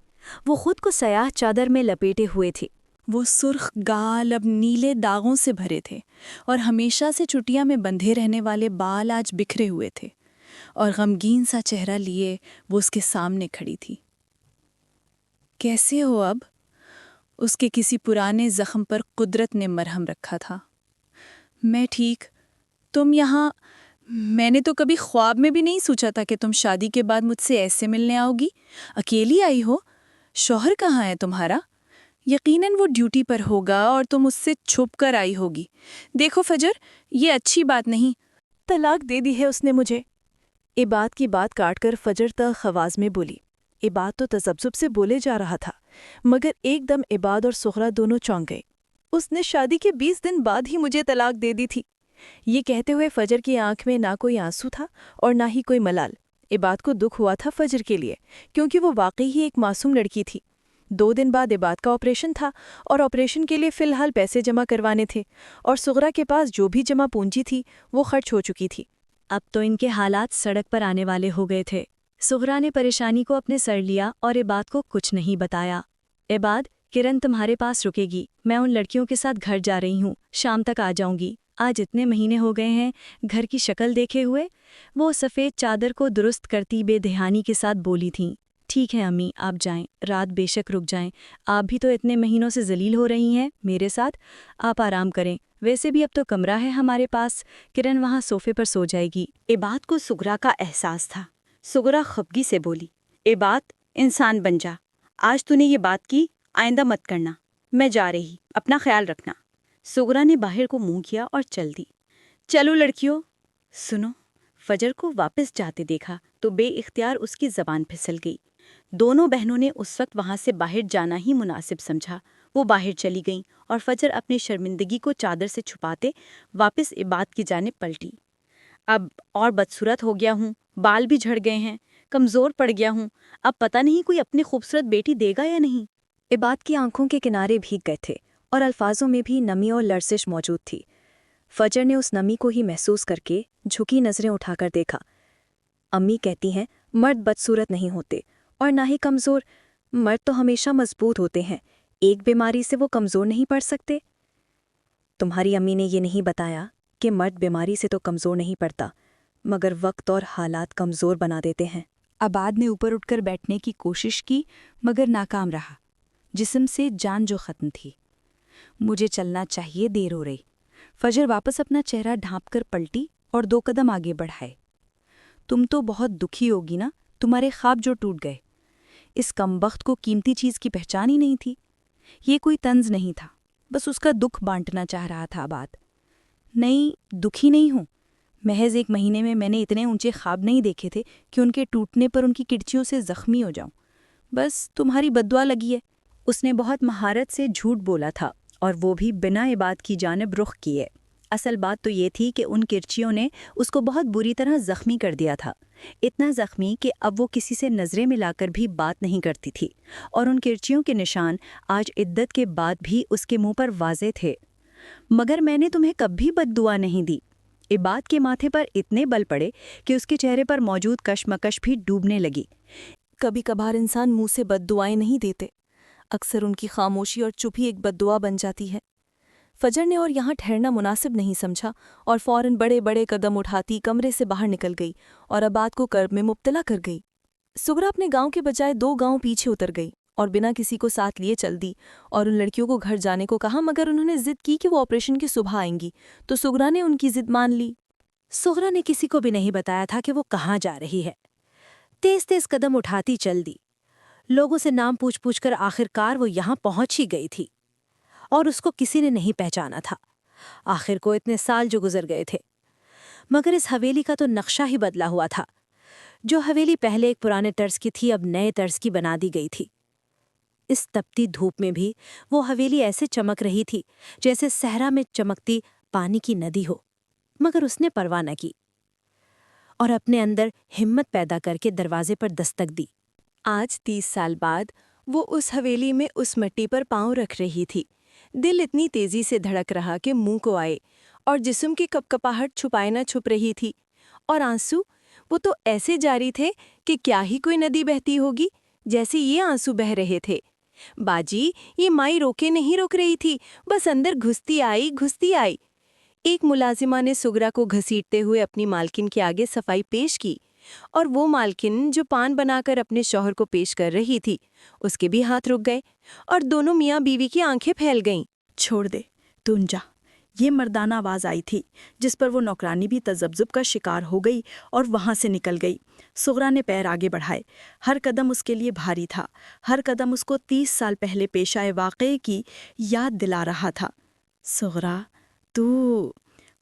وہ خود کو سیاہ چادر میں لپیٹے ہوئے تھے۔ وہ سرخ گال اب نیلے داغوں سے بھرے تھے، اور ہمیشہ سے چٹیاں میں بندھے رہنے والے بال آج بکھرے ہوئے تھے، اور غمگین سا چہرہ لیے وہ اس کے سامنے کھڑی تھی۔ کیسے ہو اب؟ اس کے کسی پرانے زخم پر قدرت نے مرہم رکھا تھا۔ میں ٹھیک، تم یہاں؟ میں نے تو کبھی خواب میں بھی نہیں سوچا تھا کہ تم شادی کے بعد مجھ سے ایسے ملنے آؤ گی۔ اکیلی آئی ہو؟ شوہر کہاں ہے تمہارا؟ یقیناً وہ ڈیوٹی پر ہوگا اور تم اس سے چھپ کر آئی ہوگی۔ دیکھو فجر، یہ اچھی بات نہیں۔ طلاق دے دی ہے اس نے مجھے۔ عباد کی بات کاٹ کر فجر تلخ آواز میں بولی۔ عباد تو تذبذب سے بولے جا رہا تھا، مگر ایک دم عباد اور سغرا دونوں چونک گئے۔ اس نے شادی کے 20 دن بعد ہی مجھے طلاق دے دی تھی۔ یہ کہتے ہوئے فجر کی آنکھ میں نہ کوئی آنسو تھا اور نہ ہی کوئی ملال۔ عباد کو دکھ ہوا تھا فجر کے لیے، کیونکہ وہ واقعی ہی ایک معصوم لڑکی تھی۔ 2 دن بعد عباد کا آپریشن تھا، اور آپریشن کے لیے فی الحال پیسے جمع کروانے تھے، اور سغرا کے پاس جو بھی جمع پونجی تھی وہ خرچ ہو چکی تھی۔ اب تو ان کے حالات سڑک پر آنے والے ہو گئے تھے۔ سغرا نے پریشانی کو اپنے سر لیا اور عباد کو کچھ نہیں بتایا۔ عباد، کرن تمہارے پاس رکے گی، میں ان لڑکیوں کے ساتھ گھر جا رہی ہوں، شام تک آ جاؤں گی۔ آج اتنے مہینے ہو گئے ہیں گھر کی شکل دیکھے ہوئے۔ وہ سفید چادر کو درست کرتی بے دھیانی کے ساتھ بولی تھیں۔ ٹھیک ہے امی، آپ جائیں، رات بے شک رک جائیں، آپ بھی تو اتنے مہینوں سے ذلیل ہو رہی ہیں میرے ساتھ، آپ آرام کریں، ویسے بھی اب تو کمرہ ہے ہمارے پاس، کرن وہاں صوفے پر سو جائے گی۔ عباد کو سغرا کا احساس تھا۔ سغرا خفگی سے بولی، عباد، انسان بن جا، آج تو نے یہ بات کی، آئندہ مت کرنا، میں جا رہی، اپنا خیال رکھنا۔ سغرا نے باہر کو منہ کیا اور چل دی۔ چلو لڑکیوں، سنو۔ فجر کو واپس جاتے دیکھا تو بے اختیار اس کی زبان پھسل گئی۔ دونوں بہنوں نے اس وقت وہاں سے باہر جانا ہی مناسب سمجھا۔ وہ باہر چلی گئیں اور فجر اپنی شرمندگی کو چادر سے چھپاتے واپس عباد کی جانب پلٹی۔ اب اور بدصورت ہو گیا ہوں، بال بھی جھڑ گئے ہیں، کمزور پڑ گیا ہوں، اب پتہ نہیں کوئی اپنی خوبصورت بیٹی دے گا یا نہیں۔ عباد کی آنکھوں کے کنارے بھیگ گئے تھے اور الفاظوں میں بھی نمی اور لرزش موجود تھی۔ فجر نے اس نمی کو ہی محسوس کر کے جھکی نظریں اٹھا کر دیکھا۔ امی کہتی ہیں مرد بدصورت نہیں ہوتے اور نہ ہی کمزور، مرد تو ہمیشہ مضبوط ہوتے ہیں، ایک بیماری سے وہ کمزور نہیں پڑ سکتے۔ تمہاری امی نے یہ نہیں بتایا کہ مرد بیماری سے تو کمزور نہیں پڑتا، مگر وقت اور حالات کمزور بنا دیتے ہیں۔ عباد نے اوپر اٹھ کر بیٹھنے کی کوشش کی مگر ناکام رہا۔ جسم سے جان جو ختم تھی۔ مجھے چلنا چاہیے، دیر ہو رہی۔ فجر واپس اپنا چہرہ ڈھانپ کر پلٹی اور 2 قدم آگے بڑھائے۔ تم تو بہت دکھی ہوگی نا، تمہارے خواب جو ٹوٹ گئے۔ اس کمبخت کو قیمتی چیز کی پہچان ہی نہیں تھی۔ یہ کوئی طنز نہیں تھا، بس اس کا دکھ بانٹنا چاہ رہا تھا عباد۔ نہیں، دکھی نہیں ہوں، محض 1 مہینے میں نے اتنے اونچے خواب نہیں دیکھے تھے کہ ان کے ٹوٹنے پر ان کی کڑچیوں سے زخمی ہو جاؤں۔ بس تمہاری بددعا لگی ہے۔ اس نے بہت مہارت سے جھوٹ بولا تھا، اور وہ بھی بنا عباد کی جانب رخ کیے۔ اصل بات تو یہ تھی کہ ان کرچیوں نے اس کو بہت بری طرح زخمی کر دیا تھا، اتنا زخمی کہ اب وہ کسی سے نظریں ملا کر بھی بات نہیں کرتی تھی، اور ان کرچیوں کے نشان آج عدت کے بعد بھی اس کے منہ پر واضح تھے۔ مگر میں نے تمہیں کبھی بد دعا نہیں دی۔ عباد کے ماتھے پر اتنے بل پڑے کہ اس کے چہرے پر موجود کشمکش بھی ڈوبنے لگی۔ کبھی کبھار انسان منہ سے بد دعائیں نہیں دیتے، اکثر ان کی خاموشی اور چپ ہی ایک بد دعا بن جاتی ہے۔ فجر نے اور یہاں ٹھہرنا مناسب نہیں سمجھا اور فوراً بڑے بڑے قدم اٹھاتی کمرے سے باہر نکل گئی اور عباد کو کرب میں مبتلا کر گئی۔ سغرا اپنے گاؤں کے بجائے 2 گاؤں پیچھے اتر گئی اور بنا کسی کو ساتھ لیے چل دی اور ان لڑکیوں کو گھر جانے کو کہا، مگر انہوں نے ضد کی کہ وہ آپریشن کی صبح آئیں گی، تو سغرا نے ان کی ضد مان لی۔ سغرا نے کسی کو بھی نہیں بتایا تھا کہ وہ کہاں جا رہی ہے۔ تیز تیز قدم اٹھاتی چل دی۔ لوگوں سے نام پوچھ کر آخرکار وہ یہاں پہنچ ہی گئی تھی، اور اس کو کسی نے نہیں پہچانا تھا۔ آخر کو اتنے سال جو گزر گئے تھے، مگر اس حویلی کا تو نقشہ ہی بدلا ہوا تھا۔ جو حویلی پہلے ایک پرانے طرز کی تھی اب نئے طرز کی بنا دی گئی تھی۔ اس تپتی دھوپ میں بھی وہ حویلی ایسے چمک رہی تھی جیسے صحرا میں چمکتی پانی کی ندی ہو، مگر اس نے پرواہ نہ کی اور اپنے اندر ہمت پیدا کر کے دروازے پر دستک دی۔ آج 30 سال بعد وہ اس حویلی میں اس مٹی پر پاؤں رکھ رہی تھی دل اتنی تیزی سے دھڑک رہا کہ منہ کو آئے، اور جسم کی کپکپاہٹ چھپائے نہ چھپ رہی تھی، اور آنسو وہ تو ایسے جاری تھے کہ کیا ہی کوئی ندی بہتی ہوگی جیسے یہ آنسو بہ رہے تھے۔ باجی، یہ مائی روکے نہیں روک رہی تھی، بس اندر گھستی آئی۔ ایک ملازمہ نے سگرا کو گھسیٹتے ہوئے اپنی مالکن کے آگے صفائی پیش کی، اور وہ مالکن جو پان بنا کر اپنے شوہر کو پیش کر رہی تھی، اس کے بھی ہاتھ رک گئے، اور دونوں میاں بیوی کی آنکھیں پھیل گئیں۔ چھوڑ دے، تو جا، یہ مردانہ آواز آئی تھی جس پر وہ نوکرانی بھی تذبذب کا شکار ہو گئی اور وہاں سے نکل گئی۔ سغرا نے پیر آگے بڑھائے، ہر قدم اس کے لیے بھاری تھا، ہر قدم اس کو 30 سال پہلے پیش آئے واقعے کی یاد دلا رہا تھا۔ سغرا، تو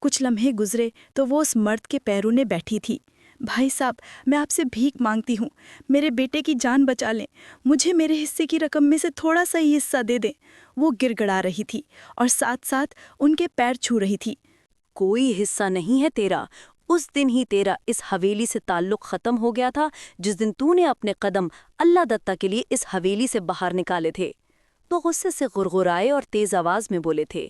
کچھ لمحے گزرے تو وہ اس مرد کے پیرونے بیٹھی تھی۔ بھائی صاحب، میں آپ سے بھیک مانگتی ہوں، میرے بیٹے کی جان بچا لیں، مجھے میرے حصے کی رقم میں سے تھوڑا سا ہی حصہ دے دیں۔ وہ گڑ گڑا رہی تھی اور ساتھ ساتھ ان کے پیر چھو رہی تھی۔ کوئی حصہ نہیں ہے تیرا، اس دن ہی تیرا اس حویلی سے تعلق ختم ہو گیا تھا جس دن تو نے اپنے قدم اللہ دتہ کے لیے اس حویلی سے باہر نکالے تھے۔ تو غصے سے غرغرائے اور تیز آواز میں بولے تھے،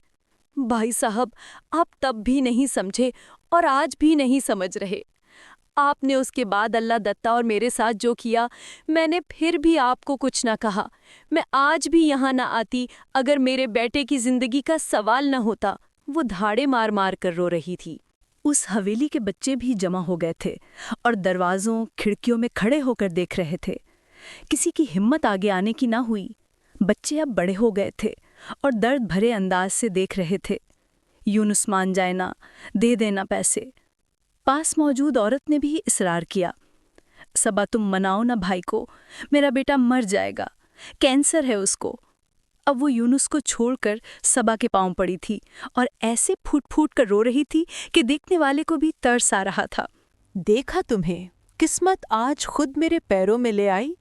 بھائی صاحب، آپ تب بھی نہیں سمجھے اور آج بھی نہیں سمجھ رہے۔ آپ نے اس کے بعد اللہ دتہ اور میرے ساتھ جو کیا، میں نے پھر بھی آپ کو کچھ نہ کہا۔ میں آج بھی یہاں نہ آتی اگر میرے بیٹے کی زندگی کا سوال نہ ہوتا۔ وہ دھاڑے مار مار کر رو رہی تھی۔ اس حویلی کے بچے بھی جمع ہو گئے تھے اور دروازوں کھڑکیوں میں کھڑے ہو کر دیکھ رہے تھے۔ کسی کی ہمت آگے آنے کی نہ ہوئی۔ بچے اب بڑے ہو گئے تھے اور درد بھرے انداز سے دیکھ رہے تھے۔ یونس مان جائے نا، دے دینا پیسے۔ پاس موجود عورت نے بھی اصرار کیا، صبا تم مناؤ نا بھائی کو، میرا بیٹا مر جائے گا، کینسر ہے اس کو۔ اب وہ یونس کو چھوڑ کر صبا کے پاؤں پڑی تھی اور ایسے پھوٹ پھوٹ کر رو رہی تھی کہ دیکھنے والے کو بھی ترس آ رہا تھا۔ دیکھا تمہیں، قسمت آج خود میرے پیروں میں لے آئی۔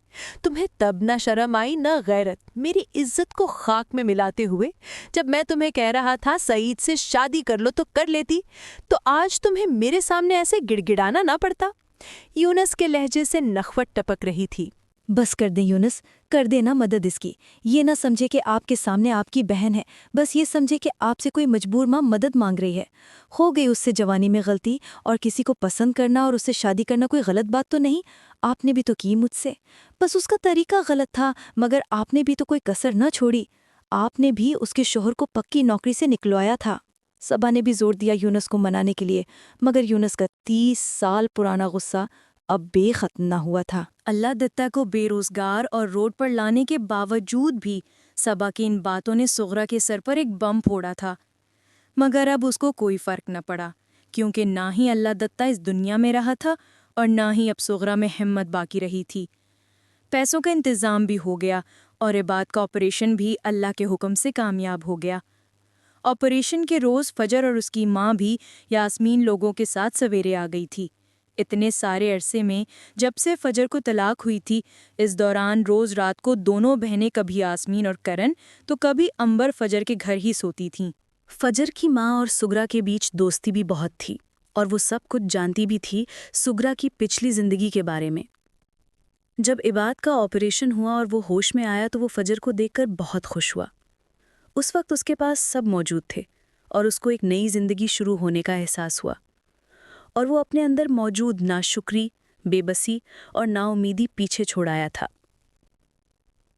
تمہیں تب نہ شرم آئی نہ غیرت، میری عزت کو خاک میں ملاتے ہوئے۔ جب میں تمہیں کہہ رہا تھا سعید سے شادی کر لو تو کر لیتی، تو آج تمہیں میرے سامنے ایسے گڑ گڑانا نہ پڑتا۔ یونس کے لہجے سے نخوت ٹپک رہی تھی۔ بس کر دیں یونس، کر دینا مدد اس کی۔ یہ نہ سمجھے کہ آپ کے سامنے آپ کی بہن ہے، بس یہ سمجھے کہ آپ سے کوئی مجبور ماں مدد مانگ رہی ہے۔ ہو گئی اس سے جوانی میں غلطی، اور کسی کو پسند کرنا اور اس سے شادی کرنا کوئی غلط بات تو نہیں۔ آپ نے بھی تو کی مجھ سے، بس اس کا طریقہ غلط تھا، مگر آپ نے بھی تو کوئی کسر نہ چھوڑی۔ آپ نے بھی اس کے شوہر کو پکی نوکری سے نکلوایا تھا۔ صبا نے بھی زور دیا یونس کو منانے کے لیے، مگر یونس کا 30 سال پرانا غصہ اب بے ختم نہ ہوا تھا۔ اللہ دتہ کو بے روزگار اور روڈ پر لانے کے باوجود بھی صبا کی ان باتوں نے سغرا کے سر پر ایک بم پھوڑا تھا، مگر اب اس کو کوئی فرق نہ پڑا، کیونکہ نہ ہی اللہ دتہ اس دنیا میں رہا تھا اور نہ ہی اب سغرا میں ہمت باقی رہی تھی۔ پیسوں کا انتظام بھی ہو گیا اور عباد کا آپریشن بھی اللہ کے حکم سے کامیاب ہو گیا۔ آپریشن کے روز فجر اور اس کی ماں بھی یاسمین لوگوں کے ساتھ سویرے آ گئی تھی۔ اتنے سارے عرصے میں جب سے فجر کو طلاق ہوئی تھی، اس دوران روز رات کو دونوں بہنیں کبھی یاسمین اور کرن تو کبھی امبر فجر کے گھر ہی سوتی تھیں۔ فجر کی ماں اور سغرا کے بیچ دوستی بھی بہت تھی اور وہ سب کچھ جانتی بھی تھی سغرا کی پچھلی زندگی کے بارے میں۔ جب عباد کا آپریشن ہوا اور وہ ہوش میں آیا تو وہ فجر کو دیکھ کر بہت خوش ہوا۔ اس وقت اس کے پاس سب موجود تھے اور اس کو ایک نئی زندگی شروع ہونے کا احساس ہوا، اور وہ اپنے اندر موجود ناشکری، بے بسی اور نا امیدی پیچھے چھوڑ آیا تھا۔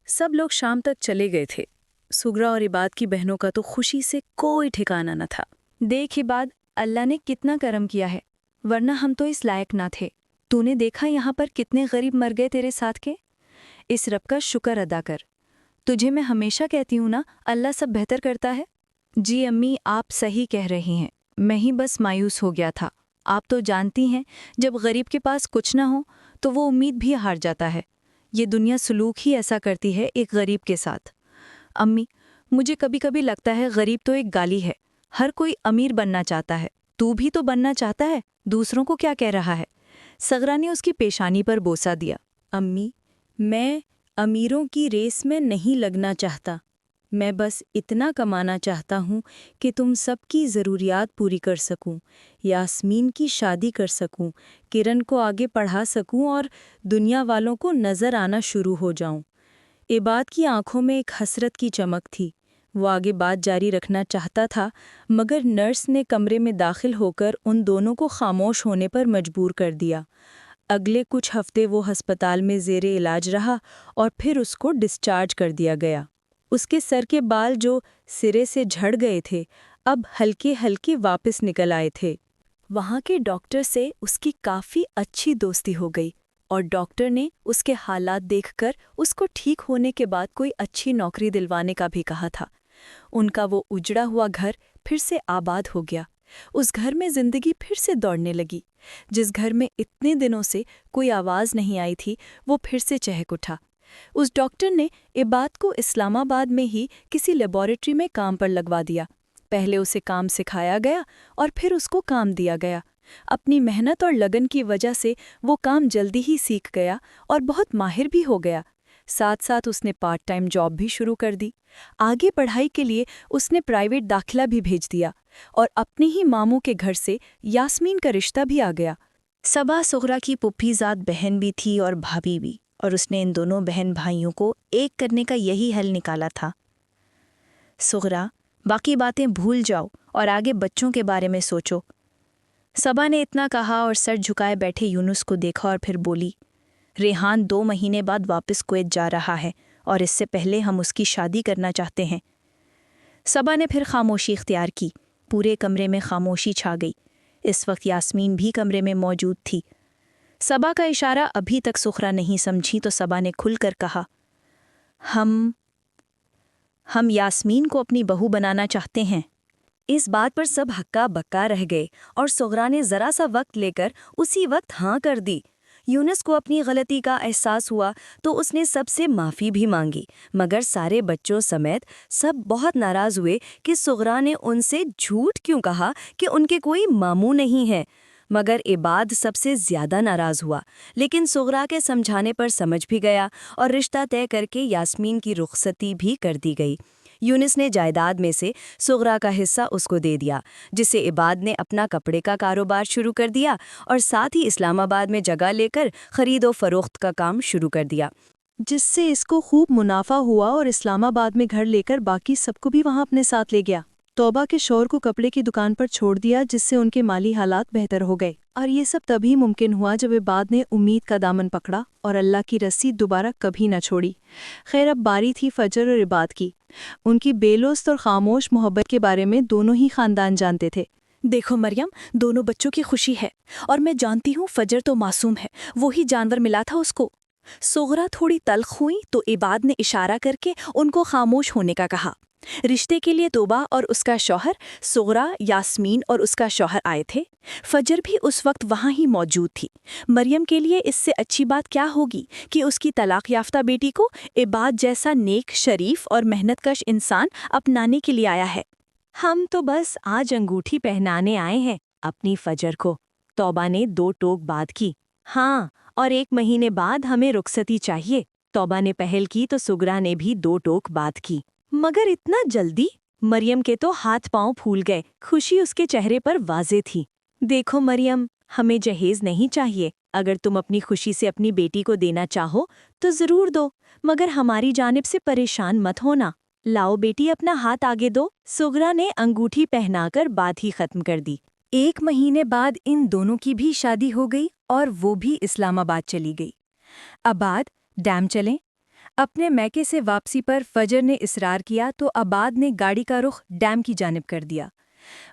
سب لوگ شام تک چلے گئے تھے۔ سغرا اور عباد کی بہنوں کا تو خوشی سے کوئی ٹھکانہ نہ تھا۔ دیکھ عباد، اللہ نے کتنا کرم کیا ہے، ورنہ ہم تو اس لائق نہ تھے۔ تو نے دیکھا یہاں پر کتنے غریب مر گئے تیرے ساتھ کے؟ اس رب کا شکر ادا کر۔ تجھے میں ہمیشہ کہتی ہوں نا، اللہ سب بہتر کرتا ہے۔ جی امی، آپ صحیح کہہ رہی ہیں، میں ہی بس مایوس ہو گیا تھا۔ آپ تو جانتی ہیں جب غریب کے پاس کچھ نہ ہو تو وہ امید بھی ہار جاتا ہے۔ یہ دنیا سلوک ہی ایسا کرتی ہے ایک غریب کے ساتھ۔ امی، مجھے کبھی کبھی لگتا ہے غریب تو ایک گالی ہے۔ ہر کوئی امیر بننا چاہتا ہے، تو بھی تو بننا چاہتا ہے، دوسروں کو کیا کہہ رہا ہے؟ سغرا نے اس کی پیشانی پر بوسہ دیا۔ امی، میں امیروں کی ریس میں نہیں لگنا چاہتا، میں بس اتنا کمانا چاہتا ہوں کہ تم سب کی ضروریات پوری کر سکوں، یاسمین کی شادی کر سکوں، کرن کو آگے پڑھا سکوں اور دنیا والوں کو نظر آنا شروع ہو جاؤں۔ عباد کی آنکھوں میں ایک حسرت کی چمک تھی، وہ آگے بات جاری رکھنا چاہتا تھا مگر نرس نے کمرے میں داخل ہو کر ان دونوں کو خاموش ہونے پر مجبور کر دیا۔ اگلے کچھ ہفتے وہ ہسپتال میں زیر علاج رہا اور پھر اس کو ڈسچارج کر دیا گیا۔ اس کے سر کے بال جو سرے سے جھڑ گئے تھے اب ہلکے ہلکے واپس نکل آئے تھے۔ وہاں کے ڈاکٹر سے اس کی کافی اچھی دوستی ہو گئی اور ڈاکٹر نے اس کے حالات دیکھ کر اس کو ٹھیک ہونے کے بعد کوئی اچھی نوکری دلوانے کا بھی کہا تھا۔ ان کا وہ اجڑا ہوا گھر پھر سے آباد ہو گیا۔ اس گھر میں زندگی پھر سے دوڑنے لگی۔ جس گھر میں اتنے دنوں سے کوئی آواز نہیں آئی تھی وہ پھر سے چہک اٹھا۔ اس ڈاکٹر نے عباد کو اسلام آباد میں ہی کسی لیبارٹری میں کام پر لگوا دیا۔ پہلے اسے کام سکھایا گیا اور پھر اس کو کام دیا گیا۔ اپنی محنت اور لگن کی وجہ سے وہ کام جلدی ہی سیکھ گیا اور بہت ماہر بھی ہو گیا۔ ساتھ ساتھ اس نے پارٹ ٹائم جاب بھی شروع کر دی۔ آگے پڑھائی کے لیے اس نے پرائیویٹ داخلہ بھی بھیج دیا اور اپنے ہی ماموں کے گھر سے یاسمین کا رشتہ بھی آ گیا۔ صبا سغرا کی پھپھی ذات بہن بھی تھی اور بھابھی بھی، اور اس نے ان دونوں بہن بھائیوں کو ایک کرنے کا یہی حل نکالا تھا۔ سغرا، باقی باتیں بھول جاؤ اور آگے بچوں کے بارے میں سوچو۔ صبا نے اتنا کہا اور سر جھکائے بیٹھے یونس کو دیکھا اور پھر بولی، ریحان 2 مہینے بعد واپس کویت جا رہا ہے اور اس سے پہلے ہم اس کی شادی کرنا چاہتے ہیں۔ صبا نے پھر خاموشی اختیار کی۔ پورے کمرے میں خاموشی چھا گئی۔ اس وقت یاسمین بھی کمرے میں موجود تھی۔ صبا کا اشارہ ابھی تک سغرا نہیں سمجھی تو صبا نے کھل کر کہا، ہم یاسمین کو اپنی بہو بنانا چاہتے ہیں۔ اس بات پر سب ہکا بکا رہ گئے اور سغرا نے ذرا سا وقت لے کر اسی وقت ہاں کر دی۔ یونس کو اپنی غلطی کا احساس ہوا تو اس نے سب سے معافی بھی مانگی، مگر سارے بچوں سمیت سب بہت ناراض ہوئے کہ سغرا نے ان سے جھوٹ کیوں کہا کہ ان کے کوئی ماموں نہیں ہے۔ مگر عباد سب سے زیادہ ناراض ہوا، لیکن سغرا کے سمجھانے پر سمجھ بھی گیا اور رشتہ طے کر کے یاسمین کی رخصتی بھی کر دی گئی۔ یونس نے جائیداد میں سے سغرا کا حصہ اس کو دے دیا، جس سے عباد نے اپنا کپڑے کا کاروبار شروع کر دیا اور ساتھ ہی اسلام آباد میں جگہ لے کر خرید و فروخت کا کام شروع کر دیا، جس سے اس کو خوب منافع ہوا اور اسلام آباد میں گھر لے کر باقی سب کو بھی وہاں اپنے ساتھ لے گیا۔ توبہ کے شوہر کو کپڑے کی دکان پر چھوڑ دیا، جس سے ان کے مالی حالات بہتر ہو گئے، اور یہ سب تبھی ممکن ہوا جب عباد نے امید کا دامن پکڑا اور اللہ کی رسی دوبارہ کبھی نہ چھوڑی۔ خیر اب باری تھی فجر اور عباد کی۔ ان کی بے لوث اور خاموش محبت کے بارے میں دونوں ہی خاندان جانتے تھے۔ دیکھو مریم، دونوں بچوں کی خوشی ہے اور میں جانتی ہوں فجر تو معصوم ہے، وہی جانور ملا تھا اس کو۔ سغرا تھوڑی تلخ ہوئی تو عباد نے اشارہ کر کے ان کو خاموش ہونے کا کہا۔ رشتے کے لیے توبہ اور اس کا شوہر، سغرا، یاسمین اور اس کا شوہر آئے تھے۔ فجر بھی اس وقت وہاں ہی موجود تھی۔ مریم کے لیے اس سے اچھی بات کیا ہوگی کہ اس کی طلاق یافتہ بیٹی کو عباد جیسا نیک، شریف اور محنت کش انسان اپنانے کے لیے آیا ہے۔ ہم تو بس آج انگوٹھی پہنانے آئے ہیں اپنی فجر کو، توبہ نے 2 ٹوک بات کی۔ ہاں، اور 1 مہینے بعد ہمیں رخصتی چاہیے۔ توبہ نے پہل کی تو سغرا نے بھی 2 ٹوک بات کی۔ مگر اتنا جلدی؟ مریم کے تو ہاتھ پاؤں پھول گئے، خوشی اس کے چہرے پر واضح تھی۔ دیکھو مریم، ہمیں جہیز نہیں چاہیے، اگر تم اپنی خوشی سے اپنی بیٹی کو دینا چاہو تو ضرور دو، مگر ہماری جانب سے پریشان مت ہونا۔ لاؤ بیٹی اپنا ہاتھ آگے دو۔ سغرا نے انگوٹھی پہنا کر بات ہی ختم کر دی۔ 1 مہینے بعد ان دونوں کی بھی شادی ہو گئی اور وہ بھی اسلام آباد چلی گئی۔ عباد، ڈیم چلیں؟ اپنے میکے سے واپسی پر فجر نے اصرار کیا تو عباد نے گاڑی کا رخ ڈیم کی جانب کر دیا۔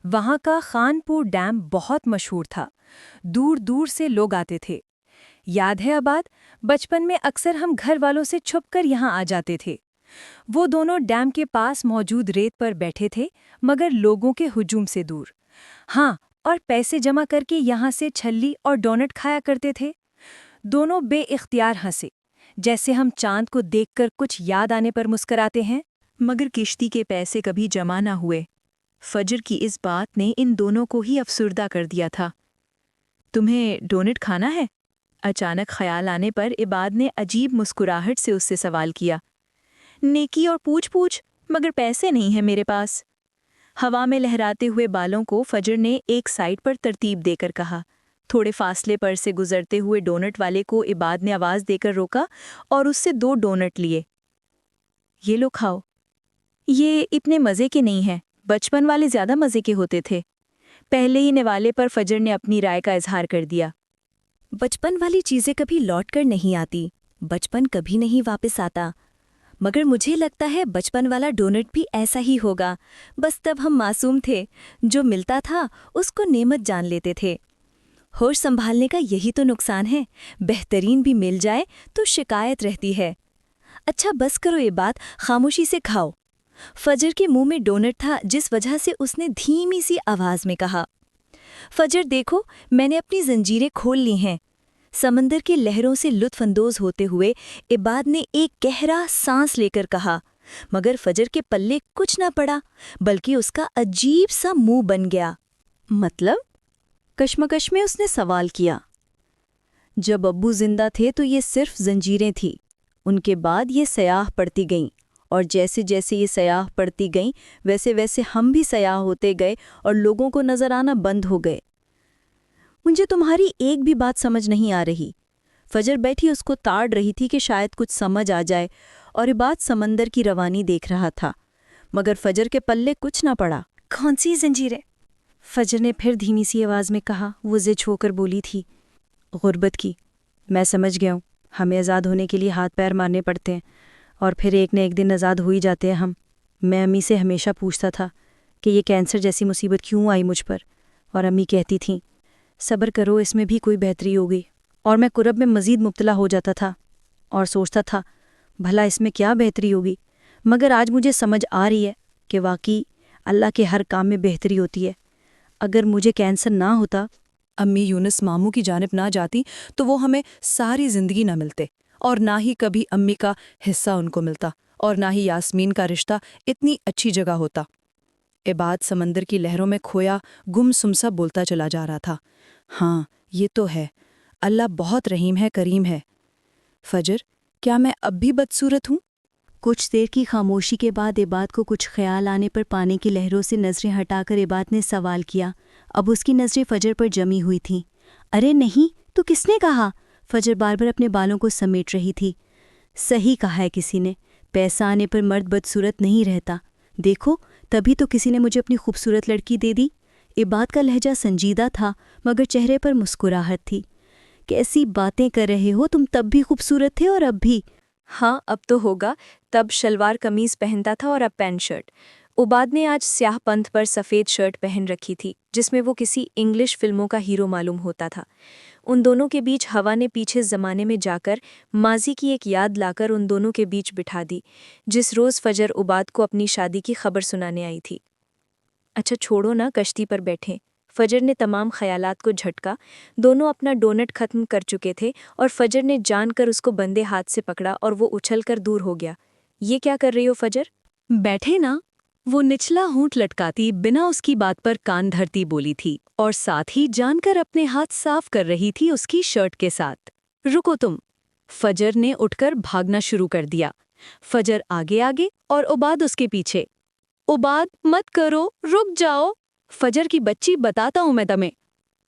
وہاں کا خان پور ڈیم بہت مشہور تھا، دور دور سے لوگ آتے تھے۔ یاد ہے عباد، بچپن میں اکثر ہم گھر والوں سے چھپ کر یہاں آ جاتے تھے۔ وہ دونوں ڈیم کے پاس موجود ریت پر بیٹھے تھے، مگر لوگوں کے ہجوم سے دور۔ ہاں، اور پیسے جمع کر کے یہاں سے چھلی اور ڈونٹ کھایا کرتے تھے۔ دونوں بے اختیار ہنسے، جیسے ہم چاند کو دیکھ کر کچھ یاد آنے پر مسکراتے ہیں۔ مگر کشتی کے پیسے کبھی جمع نہ ہوئے۔ فجر کی اس بات نے ان دونوں کو ہی افسردہ کر دیا تھا۔ تمہیں ڈونٹ کھانا ہے؟ اچانک خیال آنے پر عباد نے عجیب مسکراہٹ سے اس سے سوال کیا۔ نیکی اور پوچھ مگر پیسے نہیں ہیں میرے پاس۔ ہوا میں لہراتے ہوئے بالوں کو فجر نے ایک سائڈ پر ترتیب دے کر کہا۔ تھوڑے فاصلے پر سے گزرتے ہوئے ڈونٹ والے کو عباد نے آواز دے کر روکا اور اس سے 2 ڈونٹ لیے۔ یہ لو کھاؤ۔ یہ اتنے مزے کے نہیں ہیں، بچپن والے زیادہ مزے کے ہوتے تھے۔ پہلے ہی نوالے پر فجر نے اپنی رائے کا اظہار کر دیا۔ بچپن والی چیزیں کبھی لوٹ کر نہیں آتی، بچپن کبھی نہیں واپس آتا، مگر مجھے لگتا ہے بچپن والا ڈونٹ بھی ایسا ہی ہوگا، بس تب ہم معصوم تھے، جو ملتا تھا اس کو نعمت جان لیتے تھے۔ ہوش سنبھالنے کا یہی تو نقصان ہے، بہترین بھی مل جائے تو شکایت رہتی ہے۔ اچھا بس کرو یہ بات، خاموشی سے کھاؤ۔ فجر کے منہ میں ڈونٹ تھا، جس وجہ سے اس نے دھیمی سی آواز میں کہا، فجر دیکھو، میں نے اپنی زنجیریں کھول لی ہیں۔ سمندر کے لہروں سے لطف اندوز ہوتے ہوئے عباد نے ایک گہرا سانس لے کر کہا، مگر فجر کے پلے کچھ نہ پڑا، بلکہ اس کا عجیب سا منہ بن گیا۔ مطلب؟ کشمکش میں اس نے سوال کیا۔ جب ابو زندہ تھے تو یہ صرف زنجیریں تھیں، ان کے بعد یہ سیاہ پڑتی گئیں، اور جیسے جیسے یہ سیاہ پڑتی گئیں ویسے ویسے ہم بھی سیاہ ہوتے گئے اور لوگوں کو نظر آنا بند ہو گئے۔ مجھے تمہاری ایک بھی بات سمجھ نہیں آ رہی۔ فجر بیٹھی اس کو تاڑ رہی تھی کہ شاید کچھ سمجھ آ جائے، اور عباد سمندر کی روانی دیکھ رہا تھا، مگر فجر کے پلے کچھ نہ پڑا۔ کون سی زنجیریں؟ فجر نے پھر دھیمی سی آواز میں کہا، وہ زج ہو کر بولی تھی، غربت کی۔ میں سمجھ گیا ہوں، ہمیں آزاد ہونے کے لیے ہاتھ پیر مارنے پڑتے ہیں، اور پھر ایک نہ ایک دن آزاد ہو ہی جاتے ہیں ہم۔ میں امی سے ہمیشہ پوچھتا تھا کہ یہ کینسر جیسی مصیبت کیوں آئی مجھ پر، اور امی کہتی تھیں صبر کرو، اس میں بھی کوئی بہتری ہوگی، اور میں کرب میں مزید مبتلا ہو جاتا تھا اور سوچتا تھا بھلا اس میں کیا بہتری ہوگی، مگر آج مجھے سمجھ آ رہی ہے کہ واقعی اللہ کے ہر کام میں بہتری ہوتی ہے۔ اگر مجھے کینسر نہ ہوتا، امی یونس ماموں کی جانب نہ جاتی تو وہ ہمیں ساری زندگی نہ ملتے، اور نہ ہی کبھی امی کا حصہ ان کو ملتا، اور نہ ہی یاسمین کا رشتہ اتنی اچھی جگہ ہوتا۔ عباد سمندر کی لہروں میں کھویا گم سم سا بولتا چلا جا رہا تھا، ہاں یہ تو ہے، اللہ بہت رحیم ہے، کریم ہے۔ فجر، کیا میں اب بھی بدصورت ہوں؟ کچھ دیر کی خاموشی کے بعد عباد کو کچھ خیال آنے پر پانی کی لہروں سے نظریں ہٹا کر عباد نے سوال کیا۔ اب اس کی نظریں فجر پر جمی ہوئی تھیں۔ ارے نہیں، تو کس نے کہا؟ فجر بار بار اپنے بالوں کو سمیٹ رہی تھی۔ صحیح کہا ہے کسی نے، پیسہ آنے پر مرد بدصورت نہیں رہتا۔ دیکھو، تبھی تو کسی نے مجھے اپنی خوبصورت لڑکی دے دی۔ عباد کا لہجہ سنجیدہ تھا، مگر چہرے پر مسکراہٹ تھی۔ کیسی باتیں کر رہے ہو تم، تب بھی خوبصورت تھے اور اب بھی۔ ہاں اب تو ہوگا، تب شلوار قمیض پہنتا تھا اور اب پینٹ شرٹ۔ عباد نے آج سیاہ پنتھ پر سفید شرٹ پہن رکھی تھی، جس میں وہ کسی انگلش فلموں کا ہیرو معلوم ہوتا تھا۔ ان دونوں کے بیچ ہوا نے پیچھے زمانے میں جا کر ماضی کی ایک یاد لا کر ان دونوں کے بیچ بٹھا دی، جس روز فجر عباد کو اپنی شادی کی خبر سنانے آئی تھی۔ اچھا چھوڑو نا، کشتی پر بیٹھیں۔ فجر نے تمام خیالات کو جھٹکا۔ دونوں اپنا ڈونٹ ختم کر چکے تھے اور فجر نے جان کر اس کو بندے ہاتھ سے پکڑا اور وہ اچھل کر دور ہو گیا۔ یہ کیا کر رہی ہو فجر؟ بیٹھے نا، وہ نچلا ہونٹ لٹکاتی بنا اس کی بات پر کان دھرتی بولی تھی، اور ساتھ ہی جان کر اپنے ہاتھ صاف کر رہی تھی اس کی شرٹ کے ساتھ۔ رکو تم۔ فجر نے اٹھ کر بھاگنا شروع کر دیا، فجر آگے آگے اور عباد اس کے پیچھے۔ عباد مت کرو، رک جاؤ، فجر کی بچی، بتاتا ہوں میں تمہیں۔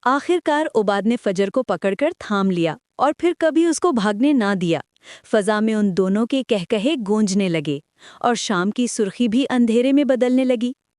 آخر کار عباد نے فجر کو پکڑ کر تھام لیا اور پھر کبھی اس کو بھاگنے نہ دیا۔ فضا میں ان دونوں کے کہکہے گونجنے لگے اور شام کی سرخی بھی اندھیرے میں بدلنے لگی۔